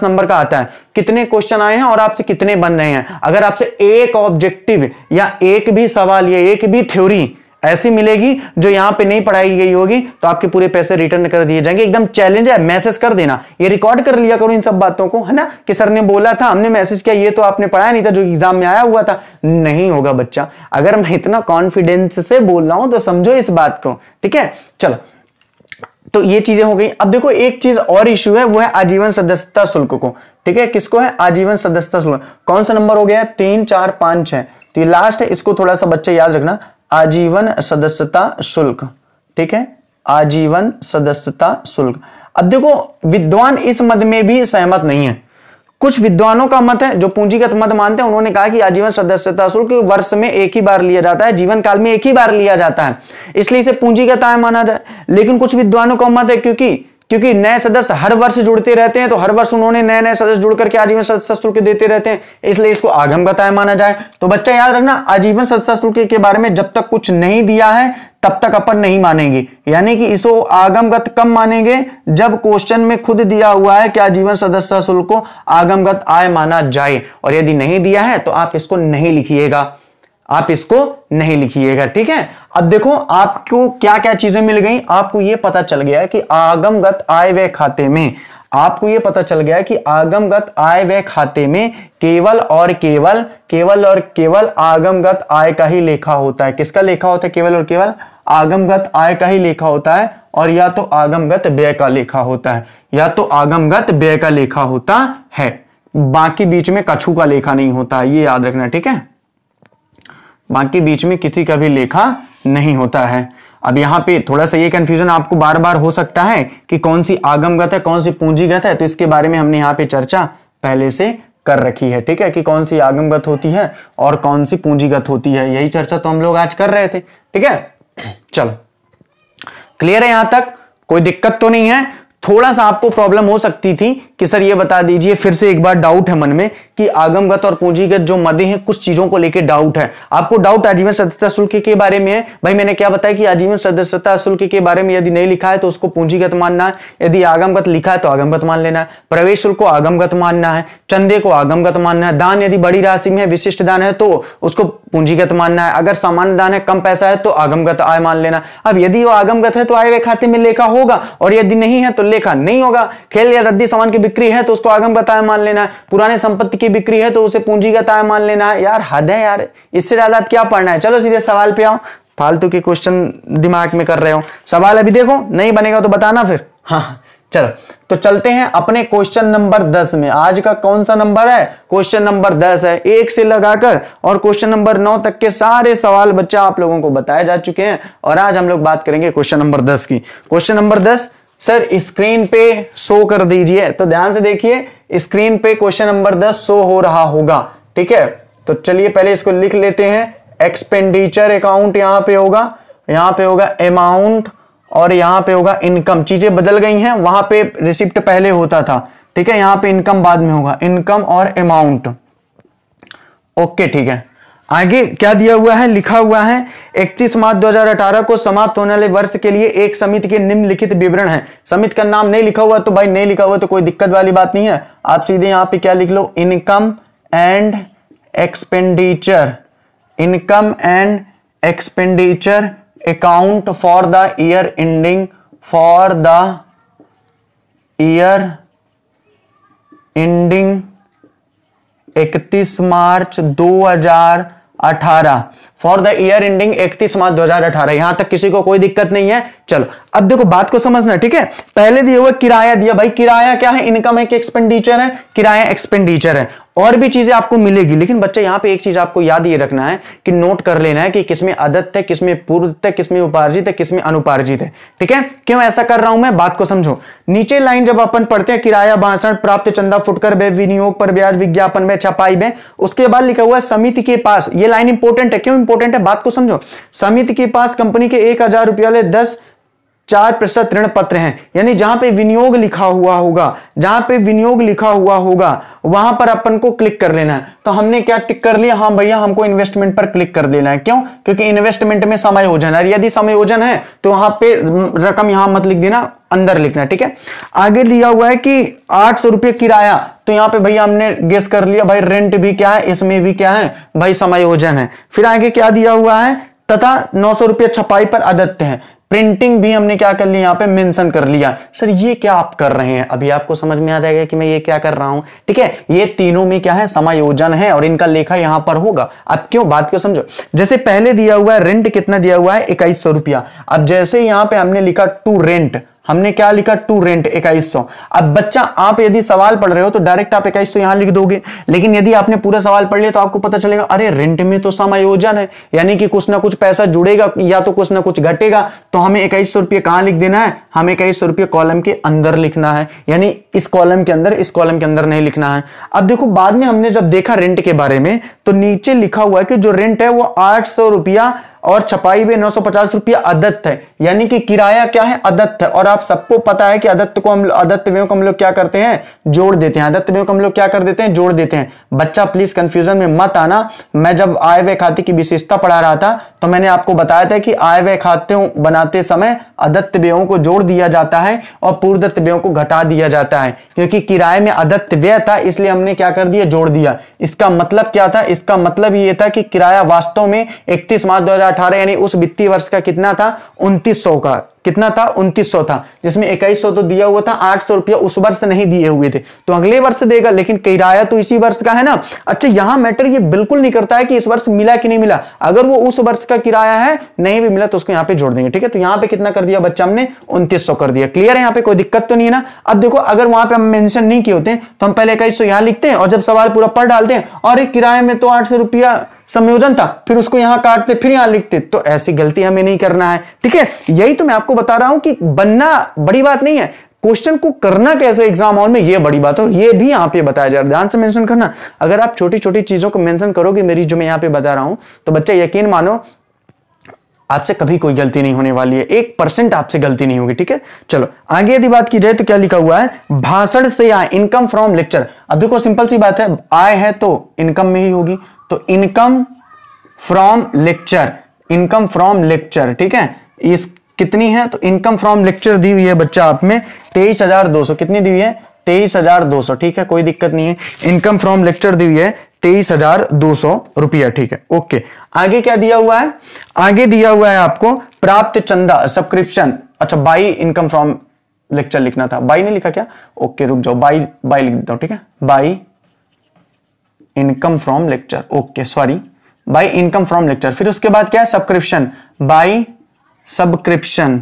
A: नंबर का आता है, कितने क्वेश्चन आए हैं और आपसे कितने बन रहे हैं। अगर आपसे एक ऑब्जेक्टिव या एक भी सवाल या एक भी थ्योरी ऐसी मिलेगी जो यहां पे नहीं पढ़ाई गई होगी, तो आपके पूरे पैसे रिटर्न कर दिए जाएंगे। एकदम चैलेंज है, मैसेज कर देना, ये रिकॉर्ड कर लिया करो इन सब बातों को, है ना, कि सर ने बोला था, हमने मैसेज किया, ये तो आपने पढ़ाया नहीं था जो एग्जाम में आया हुआ था। नहीं होगा बच्चा, अगर मैं इतना कॉन्फिडेंस से बोल रहा हूं तो समझो इस बात को, ठीक है। चलो, तो ये चीजें हो गई। अब देखो, एक चीज और इश्यू है, वो है आजीवन सदस्यता शुल्क को, ठीक है। किसको है? आजीवन सदस्यता शुल्क। कौन सा नंबर हो गया? 3, 4, 5, 6, तो ये लास्ट है, इसको थोड़ा सा बच्चे याद रखना, आजीवन सदस्यता शुल्क, ठीक है, आजीवन सदस्यता शुल्क। अब देखो, विद्वान इस मत में भी सहमत नहीं है। कुछ विद्वानों का मत है जो पूंजीगत मत मानते हैं, उन्होंने कहा कि आजीवन सदस्यता शुल्क वर्ष में एक ही बार लिया जाता है, जीवन काल में एक ही बार लिया जाता है, इसलिए इसे पूंजीगत आय माना जाए। लेकिन कुछ विद्वानों का मत है क्योंकि नए सदस्य हर वर्ष जुड़ते रहते हैं, तो हर वर्ष उन्होंने नए नए सदस्य जुड़ करके आजीवन सदस्यता शुल्क देते रहते हैं, इसलिए इसको आगमगत आय माना जाए। तो बच्चा याद रखना, आजीवन सदस्यता शुल्क के बारे में जब तक कुछ नहीं दिया है तब तक अपन नहीं मानेंगे, यानी कि इसको आगमगत कब मानेंगे? जब क्वेश्चन में खुद दिया हुआ है कि आजीवन सदस्यता शुल्क को आगमगत आय माना जाए, और यदि नहीं दिया है तो आप इसको नहीं लिखिएगा, आप इसको नहीं लिखिएगा, ठीक है। अब देखो, आपको क्या क्या चीजें मिल गई, आपको यह पता चल गया है कि आगमगत आय व्यय खाते में, आपको यह पता चल गया है कि आगमगत आय व्यय खाते में केवल और केवल आगमगत आय का ही लेखा होता है। किसका लेखा होता है? केवल और केवल आगमगत आय का ही लेखा होता है, और या तो आगमगत व्यय का लेखा होता है, या तो आगमगत व्यय का लेखा होता है, बाकी बीच में कछु का लेखा नहीं होता है, ये याद रखना, ठीक है। बाकी बीच में किसी का भी लेखा नहीं होता है। अब यहां पे थोड़ा सा ये कंफ्यूजन आपको बार बार हो सकता है कि कौन सी आगमगत है, कौन सी पूंजीगत है, तो इसके बारे में हमने यहाँ पे चर्चा पहले से कर रखी है, ठीक है, कि कौन सी आगमगत होती है और कौन सी पूंजीगत होती है, यही चर्चा तो हम लोग आज कर रहे थे, ठीक है। चलो, क्लियर है यहां तक? कोई दिक्कत तो नहीं है? थोड़ा सा आपको प्रॉब्लम हो सकती थी कि सर ये बता दीजिए, फिर से एक बार डाउट है मन में कि आगमगत और पूंजीगत जो मदें हैं, कुछ चीजों को लेकर डाउट है आपको। डाउट आजीवन सदस्यता शुल्क के बारे में है। भाई मैंने क्या बताया कि आजीवन सदस्यता शुल्क के बारे में यदि नहीं लिखा है तो उसको पूंजीगत मानना है, यदि आगमगत लिखा है तो आगमगत मान लेना है, प्रवेश शुल्क को आगमगत मानना है, चंदे को आगमगत मानना है, दान यदि बड़ी राशि में है, विशिष्ट दान है तो उसको पूंजीगत मानना है, अगर सामान्य दान है, कम पैसा है तो आगमगत आय मान लेना। अब यदि वो आगमगत है तो आय व्यय खाते में लेखा होगा, और यदि नहीं है तो लेखा नहीं होगा। खेल या रद्दी सामान की बिक्री है तो उसको आगमगत आय मान लेना है, पुराने संपत्ति की बिक्री है तो उसे पूंजीगत आय मान लेना है। यार हद है यार, इससे ज्यादा आप क्या पढ़ना है? चलो सीधे सवाल पे आओ, फालतू के क्वेश्चन दिमाग में कर रहे हो। सवाल अभी देखो, नहीं बनेगा तो बताना फिर। हाँ चलो, तो चलते हैं अपने क्वेश्चन नंबर 10 में। आज का कौन सा नंबर है? क्वेश्चन नंबर 10 है। 1 से लगाकर और क्वेश्चन नंबर 9 तक के सारे सवाल बच्चा आप लोगों को बताए जा चुके हैं, और आज हम लोग बात करेंगे क्वेश्चन नंबर 10 की। क्वेश्चन नंबर 10 सर स्क्रीन पे शो कर दीजिए, तो ध्यान से देखिए, स्क्रीन पे क्वेश्चन नंबर 10 शो हो रहा होगा, ठीक है। तो चलिए पहले इसको लिख लेते हैं। एक्सपेंडिचर अकाउंट यहां पे होगा अमाउंट, और यहां पे होगा इनकम। चीजें बदल गई हैं, वहां पे रिसिप्ट पहले होता था, ठीक है, यहां पे इनकम बाद में होगा, इनकम और अमाउंट। ओके ठीक है, आगे क्या दिया हुआ है? लिखा हुआ है 31 मार्च 2018 को समाप्त होने वाले वर्ष के लिए एक समिति के निम्नलिखित विवरण है। समिति का नाम नहीं लिखा हुआ तो भाई नहीं लिखा हुआ तो कोई दिक्कत वाली बात नहीं है, आप सीधे यहां पे क्या लिख लो, income and expenditure, income and expenditure account for the year ending, for the year ending 31 March 2018 for the year ending 31 March 2018। यहां तक किसी को कोई दिक्कत नहीं है। चलो अब देखो बात को समझना, ठीक है। पहले दिया हुआ किराया दिया, भाई किराया क्या है, इनकम है कि एक्सपेंडिचर है, किराया एक्सपेंडिचर है। और भी चीजें आपको मिलेगी, लेकिन बच्चे यहां पे एक चीज आपको याद ये रखना है कि नोट कर लेना है कि किसमें आदत है, किसमें पूर्व है, किसमें उपार्जित है, किसमें अनुपार्जित है, ठीक है। क्यों ऐसा कर रहा हूं मैं, बात को समझो। नीचे लाइन जब अपन पढ़ते हैं किराया, भाषण, प्राप्त चंदा, फुटकर व्यय, विनियोग पर ब्याज, विज्ञापन में, छपाई में, उसके बाद लिखा हुआ है समिति के पास। ये लाइन इंपॉर्टेंट है। क्यों इंपॉर्टेंट है, बात को समझो। समिति के पास कंपनी के 1000 रुपया ले 10.4% ऋण पत्र हैं, यानी जहां पे विनियोग लिखा हुआ होगा, जहां पे विनियोग लिखा हुआ होगा वहां पर अपन को क्लिक कर लेना है। तो हमने क्या टिक कर लिया, हाँ भैया हमको इन्वेस्टमेंट पर क्लिक कर देना है। क्यों, क्योंकि इन्वेस्टमेंट में समायोजन है, यदि समायोजन है तो वहां पे रकम यहां मत लिख देना, अंदर लिखना, ठीक है। आगे दिया हुआ है कि 800 रुपये किराया, तो यहां पे भैया हमने गेस कर लिया भाई रेंट भी क्या है, इसमें भी क्या है भाई समायोजन है। फिर आगे क्या दिया हुआ है, तथा 900 रुपये छपाई पर अदत्त है। प्रिंटिंग भी हमने क्या कर लिया, यहां पे मेंशन कर लिया। सर ये क्या आप कर रहे हैं, अभी आपको समझ में आ जाएगा कि मैं ये क्या कर रहा हूं, ठीक है। ये तीनों में क्या है, समायोजन है और इनका लेखा यहां पर होगा। अब क्यों, बात को समझो। जैसे पहले दिया हुआ है रेंट कितना दिया हुआ है, 2100 रुपया। अब जैसे यहां पे हमने लिखा टू रेंट, हमने क्या लिखा, टू रेंट 2100। अब बच्चा आप यदि सवाल पढ़ रहे हो तो डायरेक्ट आप 2100 यहां लिख दोगे, लेकिन यदि आपने पूरा सवाल पढ़ लिया तो आपको पता चलेगा अरे रेंट में तो समायोजन है, यानी कि कुछ ना कुछ पैसा जुड़ेगा या तो कुछ ना कुछ घटेगा। तो हमें 2100 रुपये कहां लिख देना है, हमें 2100 रुपये कॉलम के अंदर लिखना है, यानी इस कॉलम के अंदर, इस कॉलम के अंदर नहीं लिखना है। अब देखो बाद में हमने जब देखा रेंट के बारे में तो नीचे लिखा हुआ है कि जो रेंट है वो 800 रुपया और छपाई में 950 रुपया अदत्त है, यानी कि किराया क्या है, अदत्त है। और आप सबको पता है कि अदत्त व्ययों को हम लोग क्या करते हैं, जोड़ देते हैं। अदत्त व्ययों को हम लोग क्या कर देते हैं, जोड़ देते हैं। बच्चा प्लीज कंफ्यूजन में मत आना। मैं जब आय व्यय खाते की विशेषता पढ़ा रहा था तो मैंने आपको बताया था कि आय व्यय खाते बनाते समय अदत्त व्ययों को जोड़ दिया जाता है और पूर्वदत्त व्ययों को घटा दिया जाता है। क्योंकि किराए में अदत्त व्यय था इसलिए हमने क्या कर दिया, जोड़ दिया। इसका मतलब क्या था, इसका मतलब ये था कि किराया वास्तव में 31 मार्च 2018 यानी उस वित्तीय वर्ष का कितना था, 2900 का, कितना था, 2900 था, जिसमें 2100 तो दिया हुआ था, 800 रुपया उस वर्ष नहीं दिए हुए थे तो अगले वर्ष देगा, लेकिन किराया तो इसी वर्ष का है ना। अच्छा यहां मैटर ये बिल्कुल नहीं करता है कि इस वर्ष मिला कि नहीं मिला, अगर वो उस वर्ष का किराया है, नहीं भी मिला तो उसको यहां पे जोड़ देंगे, ठीक है। तो यहां पे कितना कर दिया बच्चा, हमने 2900 कर दिया। क्लियर है, यहां पे कोई दिक्कत तो नहीं है ना। अब देखो अगर वहां पे हम मेंशन नहीं किए होते तो हम पहले 2100 यहां लिखते हैं और जब सवाल पूरा पढ़ डालते हैं और एक किराए में तो 800 रुपया संयोजन था, फिर उसको यहां काटते फिर यहां लिखते, तो ऐसी गलती हमें नहीं करना है, ठीक है। यही तो मैं आपको बता रहा हूं कि बनना बड़ी बात नहीं है, क्वेश्चन को करना कैसे एग्जाम हॉल में ये बड़ी बात है। और ये भी यहां पे बताया जा रहा है, ध्यान से मेंशन करना। अगर आप छोटी छोटी चीजों को मेंशन करोगे मेरी जो मैं यहां पे बता रहा हूं तो बच्चा यकीन मानो आपसे कभी कोई गलती नहीं होने वाली है, 1% आपसे गलती नहीं होगी, ठीक है। चलो आगे यदि बात की जाए तो क्या लिखा हुआ है, भाषण से आय, इनकम फ्रॉम लेक्चर। अब देखो सिंपल सी बात है, आय है तो इनकम में ही होगी, तो income from lecture, income from lecture, ठीक है। इस कितनी है, तो इनकम फ्रॉम लेक्चर दी हुई है बच्चा आप में 23,200, कितनी दी हुई है, 23,200, ठीक है, कोई दिक्कत नहीं है। इनकम फ्रॉम लेक्चर दी हुई है 23,200 रुपया, ठीक है, ओके। आगे क्या दिया हुआ है, आगे दिया हुआ है आपको प्राप्त चंदा, सब्सक्रिप्शन। अच्छा बाई इनकम फ्रॉम लेक्चर लिखना था, बाई नहीं लिखा क्या, ओके रुक जाओ, बाई बाई लिख देता हूं, ठीक है, by income from lecture, okay sorry, by income from lecture. फिर उसके बाद क्या है, subscription, by subscription,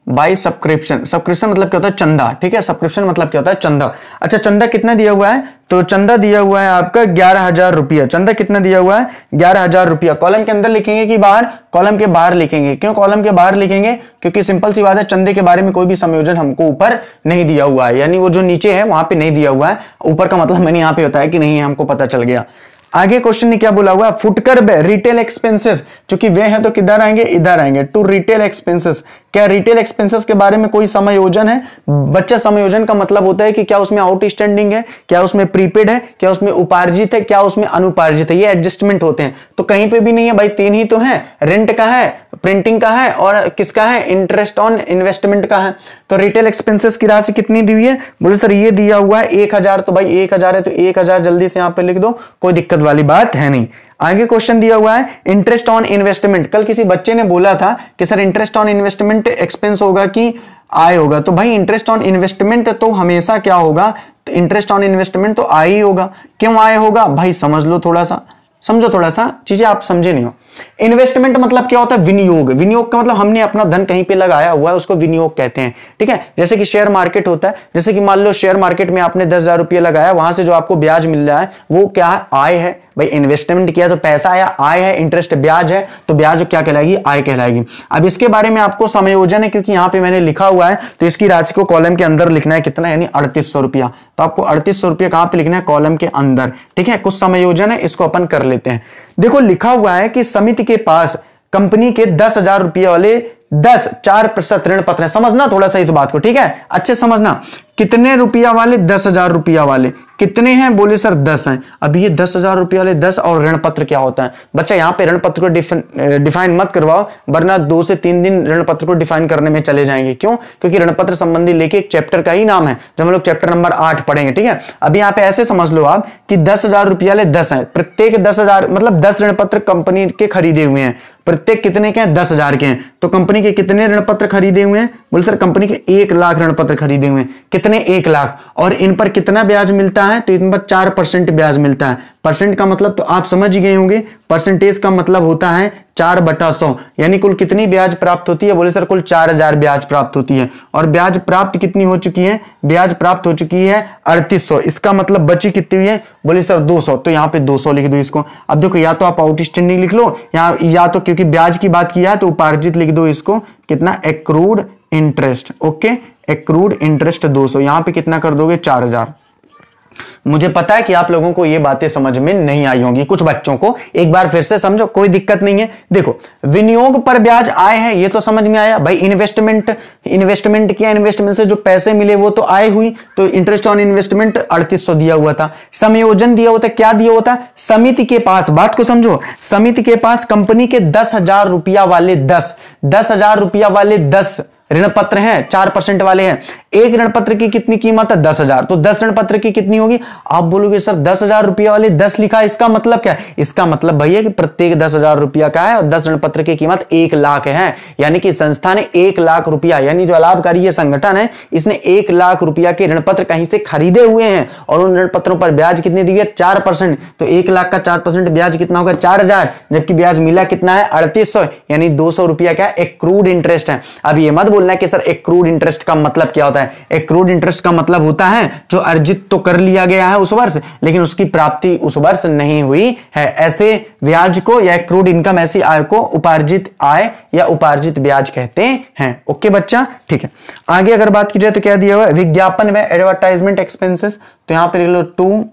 A: by subscription. Subscription मतलब क्या होता है, चंदा, ठीक है। सब्सक्रिप्शन मतलब क्या होता है, चंदा। अच्छा चंदा कितना दिया हुआ है, तो चंदा दिया हुआ है आपका 11,000 रुपया। चंदा कितना दिया हुआ है, 11,000 रुपया। कॉलम के अंदर लिखेंगे कि बाहर, कॉलम के बाहर लिखेंगे। क्यों कॉलम के बाहर लिखेंगे, क्योंकि सिंपल सी बात है, चंदे के बारे में कोई भी संयोजन हमको ऊपर नहीं दिया हुआ है, यानी वो जो नीचे है वहां पे नहीं दिया हुआ है, ऊपर का मतलब मैंने यहां पे बताया कि नहीं है, हमको पता चल गया। आगे क्वेश्चन ने क्या बोला हुआ, फुटकर व्यय, रिटेल एक्सपेंसेस, चूंकि वे हैं तो किधर आएंगे, इधर आएंगे, टू रिटेल एक्सपेंसेस। क्या रिटेल एक्सपेंसेस के बारे में कोई समायोजन है, बच्चा समायोजन का मतलब होता है कि क्या उसमें आउटस्टैंडिंग है, क्या उसमें प्रीपेड है, क्या उसमें उपार्जित है, क्या उसमें अनुपार्जित है, ये एडजस्टमेंट होते हैं। तो कहीं पे भी नहीं है भाई, तीन ही तो है, रेंट का है, प्रिंटिंग का है और किसका है, इंटरेस्ट ऑन इन्वेस्टमेंट का है। तो रिटेल एक्सपेंसेस की राशि कितनी दी हुई है, बोले सर ये दिया हुआ है 1,000, तो भाई 1,000 है तो 1,000 जल्दी से यहां पे लिख दो, कोई दिक्कत वाली बात है नहीं। आगे क्वेश्चन दिया हुआ है इंटरेस्ट ऑन इन्वेस्टमेंट। कल किसी बच्चे ने बोला था कि sir interest on investment expense होगा कि आय होगा, तो भाई इंटरेस्ट ऑन इन्वेस्टमेंट तो हमेशा क्या होगा, तो इंटरेस्ट ऑन इन्वेस्टमेंट तो आय ही होगा। क्यों आय होगा भाई, समझ लो थोड़ा सा, समझो थोड़ा सा, चीजें आप समझे नहीं हो। इन्वेस्टमेंट मतलब क्या होता है, विनियोग। विनियोग का मतलब हमने अपना धन कहीं पे लगाया हुआ है, उसको विनियोग कहते हैं, ठीक है। जैसे कि शेयर मार्केट होता है, जैसे कि मान लो शेयर मार्केट में आपने 10,000 रुपये लगाया, वहां से जो आपको ब्याज मिल रहा है वो क्या है, आय है भाई। इन्वेस्टमेंट किया तो पैसा आया, आय है, इंटरेस्ट ब्याज है, तो ब्याज क्या कहलाएगी, आय कहलाएगी। अब इसके बारे में आपको समायोजन है, क्योंकि यहां पे मैंने लिखा हुआ है, तो इसकी राशि को कॉलम के अंदर लिखना है, कितना, यानी 3800 रुपया। तो आपको 3800 रुपया कहां पे लिखना है, कॉलम के अंदर, ठीक है। कुछ समायोजन है, इसको अपन कर लेते हैं। देखो लिखा हुआ है कि समिति के पास कंपनी के 10,000 रुपये वाले 4% ऋण पत्र है। समझना थोड़ा सा इस बात को, ठीक है, अच्छे समझना। कितने रुपया वाले, 10,000 रुपया वाले। कितने हैं, बोले सर 10 हैं। अब ये 10,000 रुपया वाले 10 और ऋण पत्र क्या होता है बच्चा, यहां पे ऋण पत्र को डिफाइन मत करवाओ, वरना 2 से 3 दिन ऋण पत्र को डिफाइन करने में चले जाएंगे। क्यों, क्योंकि ऋण पत्र संबंधी लेके एक चैप्टर का ही नाम है, जब हम लोग चैप्टर नंबर 8 पढ़ेंगे, ठीक है। अब यहाँ पे ऐसे समझ लो आप कि 10,000 रुपया वाले 10 हैं, प्रत्येक 10,000 मतलब 10 ऋण पत्र कंपनी के खरीदे हुए हैं। प्रत्येक कितने के हैं, 10,000 के हैं। तो कंपनी के कितने ऋण पत्र खरीदे हुए हैं, बोले सर कंपनी के 1 लाख ऋण पत्र खरीदे हुए हैं। कितने, 1 लाख। और इन पर कितना ब्याज मिलता है, तो इन पर 4% ब्याज मिलता है। परसेंट का मतलब तो आप समझ ही गए होंगे, परसेंटेज का मतलब होता है 4/100, यानी कुल कितनी ब्याज प्राप्त होती है, बोले सर कुल 4,000 ब्याज प्राप्त होती है। और ब्याज प्राप्त कितनी हो चुकी है, ब्याज प्राप्त हो चुकी है 3800। इसका मतलब बची कितनी हुई है, बोले सर 200। तो यहाँ पे 200 लिख दो इसको। अब देखो या तो आप आउटस्टैंडिंग लिख लो, या तो क्योंकि ब्याज की बात किया है तो उपार्जित लिख दो इसको, कितना, accrued interest. Okay, accrued interest 200, यहां पे कितना कर दोगे, 4,000। मुझे पता है कि आप लोगों को ये बातें समझ में नहीं आई होंगी, कुछ बच्चों को, एक बार फिर से समझो, कोई दिक्कत नहीं है। देखो विनियोग पर ब्याज आय है, ये तो समझ में आया भाई। इन्वेस्टमेंट किया, इन्वेस्टमेंट से जो पैसे मिले वो तो आय हुई, तो इंटरेस्ट ऑन इन्वेस्टमेंट 3800 दिया हुआ था। समायोजन दिया होता, क्या दिया होता, समिति के पास, बात को समझो, समिति के पास कंपनी के 10,000 रुपया वाले 10,000 रुपया वाले 10 ऋण पत्र हैं, 4% वाले हैं। एक ऋण पत्र की कितनी कीमत है, 10,000। तो 10 ऋण पत्र की कितनी होगी, आप बोलोगे सर 10,000 रुपया वाले 10 लिखा, इसका मतलब क्या है, इसका मतलब भैया कि प्रत्येक 10,000 रुपया का है और 10 ऋण पत्र की कीमत 1 लाख है। यानी कि संस्था ने 1 लाख रुपया, यानी जो लाभकारी ये संगठन है, इसने 1 लाख रुपया के ऋण पत्र कहीं से खरीदे हुए हैं और उन ऋण पत्रों पर ब्याज कितने दिए, 4%। तो 1 लाख का 4% ब्याज कितना होगा, 4,000, जबकि ब्याज मिला कितना है, 3800, यानी 200 रुपया क्या, एक्रूड इंटरेस्ट है। अब ये मत बोलना कि सर एक्रूड इंटरेस्ट का मतलब क्या होता है। एक्रूड इंटरेस्ट का मतलब होता है जो अर्जित तो कर लिया गया है उस वर्ष, लेकिन उसकी प्राप्ति उस वर्ष नहीं हुई है। ऐसे ब्याज को या एक्रूड इनकम, ऐसी आय को उपार्जित आय या उपार्जित ब्याज कहते हैं। ओके बच्चा, ठीक है। आगे अगर बात की जाए तो क्या दिया हुआ है, विज्ञापन व एडवर्टाइजमेंट एक्सपेंसेस। तो यहां पर लिख लो 2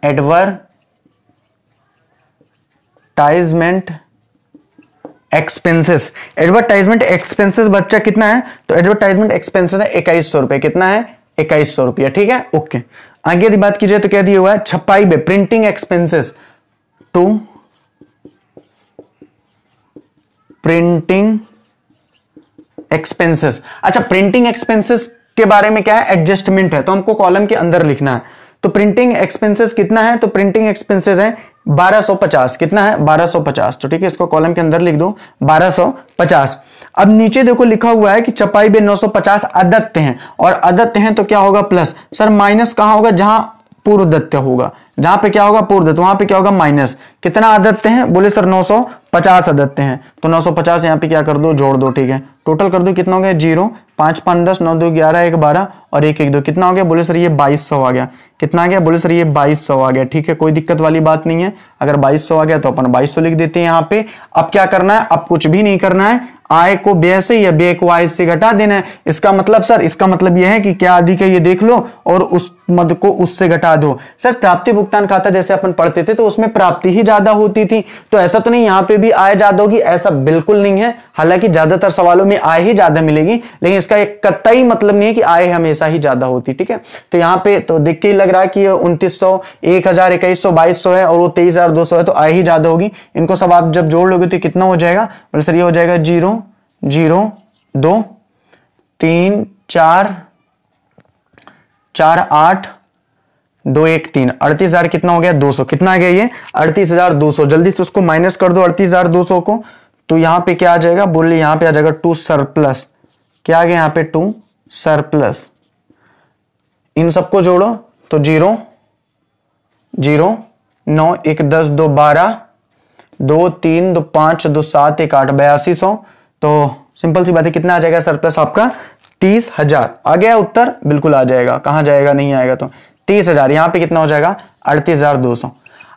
A: एडवर्टाइजमेंट एक्सपेंसेस। एडवर्टाइजमेंट एक्सपेंसेस बच्चा कितना है, तो एडवर्टाइजमेंट एक्सपेंसेस है 2100 रुपए। कितना है, 2100 रुपया, ठीक है। ओके, आगे यदि बात की जाए तो क्या दिया हुआ है, छपाई में प्रिंटिंग एक्सपेंसेस, 2 प्रिंटिंग एक्सपेंसेस। अच्छा, प्रिंटिंग एक्सपेंसेस के बारे में क्या है, एडजस्टमेंट है, तो हमको कॉलम के अंदर लिखना है। तो प्रिंटिंग एक्सपेंसेस कितना है, तो प्रिंटिंग एक्सपेंसेस है 1250। कितना है, 1250। तो ठीक है, इसको कॉलम के अंदर लिख दो 1250। अब नीचे देखो लिखा हुआ है कि चपाई में 950 अदत्त हैं, और अदत्त हैं तो क्या होगा, प्लस। सर माइनस कहां होगा, जहां पूर्व दत्त होगा, जहां पे क्या होगा, पूर्व दत्त, वहां पे क्या होगा, माइनस। कितना अदत्त हैं, बोले सर 950 अदत्त हैं। तो 950 यहां पे क्या कर दो, जोड़ दो, ठीक है। टोटल कर दो, कितना हो गया, 0, 5 5 10, 9 2 11, 1 12 और 1 1 2, कितना हो गया, बोले सर ये 2200 आ गया। कितना आ गया, बोले सर ये 2200 आ गया। ठीक है, कोई दिक्कत वाली बात नहीं है। अगर 2200 आ गया तो अपन 2200 लिख देते हैं यहाँ पे। अब क्या करना है, अब कुछ भी नहीं करना है, आय को व्यय से या व्यय को आय से घटा देना है। इसका मतलब सर, इसका मतलब यह है कि क्या अधिक है ये देख लो और उस मद को उससे घटा दो। सर प्राप्ति भुगतान खाता जैसे अपन पढ़ते थे तो उसमें प्राप्ति ही ज्यादा होती थी, तो ऐसा तो नहीं यहाँ पे भी आय ज्यादा होगी, ऐसा बिल्कुल नहीं है। हालांकि ज्यादातर सवालों में आय ही ज्यादा मिलेगी, लेकिन इसका एक कतई मतलब नहीं है कि आय हमेशा ही ज्यादा होती। ठीक है, तो यहाँ पे तो देख के ही लग रहा है कि 2900, 1000, 2100, 2200 है और वो 23200 है, तो आय ही ज्यादा होगी। इनको सब आप जब जोड़ लोगे तो कितना हो जाएगा, बोले सर ये हो जाएगा 0 0 2 3 4 4 8 2 1 3, 38,000 कितना हो गया, 200। कितना आ गया ये, 38,200। जल्दी से उसको माइनस कर दो 38,200 को, तो यहां पे क्या आ जाएगा, बोलिए यहां पे आ जाएगा 2 सरप्लस। क्या आ गया यहाँ पे, 2 सरप्लस। इन सबको जोड़ो तो 0 0 9 1 10 2 12 2 3 2 5 2 7 1 8 8200। तो सिंपल सी बात है, कितना आ जाएगा सरप्लस आपका? 30,000। आ गया उत्तर? बिल्कुल आ जाएगा। कहां जाएगा? नहीं आएगा तो 30,000। यहां पे कितना हो जाएगा? 38,200।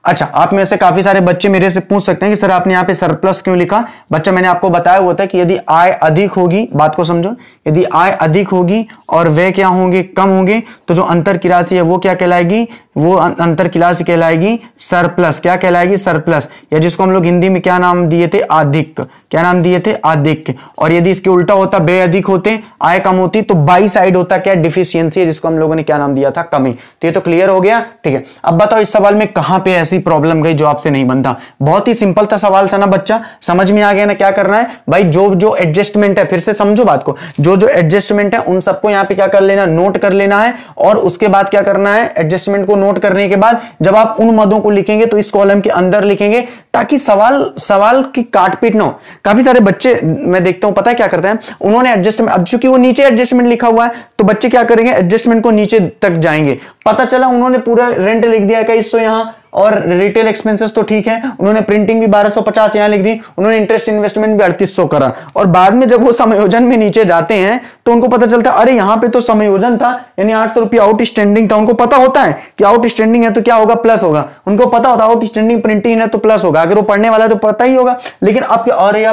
A: अच्छा, आप में से काफी सारे बच्चे मेरे से पूछ सकते हैं कि सर आपने यहाँ पे सरप्लस क्यों लिखा? बच्चा मैंने आपको बताया हुआ था कि यदि आय अधिक होगी, बात को समझो, यदि आय अधिक होगी और व्यय क्या होंगे? कम होंगे, तो जो अंतर की राशि है वो क्या कहलाएगी? वो अंतर की राशि कहलाएगी सरप्लस। क्या कहलाएगी? सरप्लस। या जिसको हम लोग हिंदी में क्या नाम दिए थे? अधिक। क्या नाम दिए थे? अधिक। और यदि इसके उल्टा होता, व्यय अधिक होते, आय कम होती, तो बाई साइड होता क्या? डिफिशियंसी, जिसको हम लोगों ने क्या नाम दिया था? कमी। तो ये तो क्लियर हो गया। ठीक है, अब बताओ इस सवाल में कहां पे ऐसी प्रॉब्लम गई जो आपसे नहीं बनता? बहुत ही सिंपल था सवाल था ना बच्चा, समझ में आ गया ना क्या करना है भाई? जो जो एडजस्टमेंट है, फिर से समझो बात को, जो जो एडजस्टमेंट है उन सबको यहां पे क्या कर लेना? नोट कर लेना है। और उसके बाद क्या करना है? एडजस्टमेंट को नोट करने के बाद जब आप उन मदों को लिखेंगे तो इस कॉलम के अंदर लिखेंगे, ताकि सवाल की काटपीट ना हो। काफी सारे बच्चे मैं देखता हूं, पता है क्या करते हैं? उन्होंने एडजस्टमेंट, अब चूंकि वो नीचे एडजस्टमेंट लिखा हुआ है तो बच्चे क्या करेंगे? एडजस्टमेंट को नीचे तक जाएंगे। पता चला उन्होंने पूरा रेंट लिख दिया 2100 यहां, और रिटेल एक्सपेंसेस तो ठीक है, उन्होंने प्रिंटिंग भी 1250 यहां लिख दी, उन्होंने इंटरेस्ट इन्वेस्टमेंट भी 3800 करा। और बाद में जब वो समायोजन में नीचे जाते हैं तो उनको पता चलता है अरे यहां पे तो समायोजन था, यानी 800 रुपया आउट स्टैंडिंग था। उनको पता होता है कि आउट स्टैंडिंग है तो क्या होगा? प्लस होगा। उनको पता होता है आउट स्टैंडिंग प्रिंटिंग है तो प्लस होगा। अगर वो पढ़ने वाला है तो पता ही होगा। लेकिन आप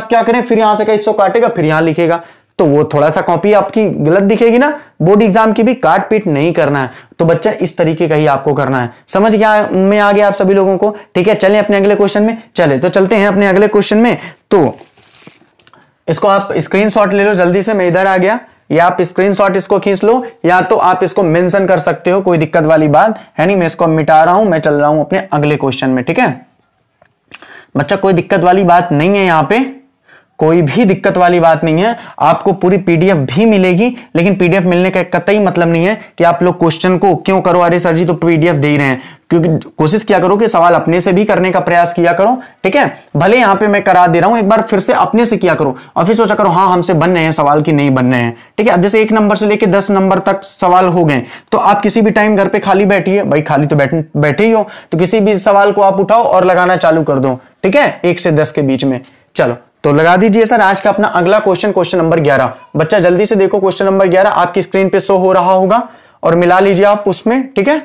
A: क्या करें? फिर यहां से 2100 काटेगा, फिर यहां लिखेगा, तो वो थोड़ा सा कॉपी आपकी गलत दिखेगी ना। बोर्ड एग्जाम की भी काट पीट नहीं करना है, तो बच्चा इस तरीके का ही आपको करना है। समझ गया में आ गया आप सभी लोगों को? ठीक है, चलें अपने अगले क्वेश्चन में। चले तो चलते हैं अपने अगले क्वेश्चन में। तो इसको आप स्क्रीनशॉट ले लो जल्दी से, मैं इधर आ गया, या आप स्क्रीनशॉट इसको खींच लो, या तो आप इसको मेंशन कर सकते हो, कोई दिक्कत वाली बात है नहीं। मैं इसको मिटा रहा हूं, मैं चल रहा हूं अपने अगले क्वेश्चन में। ठीक है बच्चा, कोई दिक्कत वाली बात नहीं है, यहां पे कोई भी दिक्कत वाली बात नहीं है। आपको पूरी पीडीएफ भी मिलेगी, लेकिन पीडीएफ मिलने का कतई मतलब नहीं है कि आप लोग क्वेश्चन को क्यों करो, अरे सर जी तो पीडीएफ दे ही रहे हैं। क्योंकि कोशिश किया करो कि सवाल अपने से भी करने का प्रयास किया करो। ठीक है, भले यहां पे मैं करा दे रहा हूं, एक बार फिर से अपने से किया करो और फिर सोचा करो हाँ हमसे बन रहे हैं सवाल की नहीं बन रहे हैं। ठीक है, अब जैसे 1 नंबर से लेकर 10 नंबर तक सवाल हो गए, तो आप किसी भी टाइम घर पे खाली बैठिए, भाई खाली तो बैठे ही हो, तो किसी भी सवाल को आप उठाओ और लगाना चालू कर दो। ठीक है, 1 से 10 के बीच में। चलो तो लगा दीजिए सर आज का अपना अगला क्वेश्चन, क्वेश्चन नंबर 11। बच्चा जल्दी से देखो, क्वेश्चन नंबर 11 आपकी स्क्रीन पे शो हो रहा होगा और मिला लीजिए आप उसमें। ठीक है,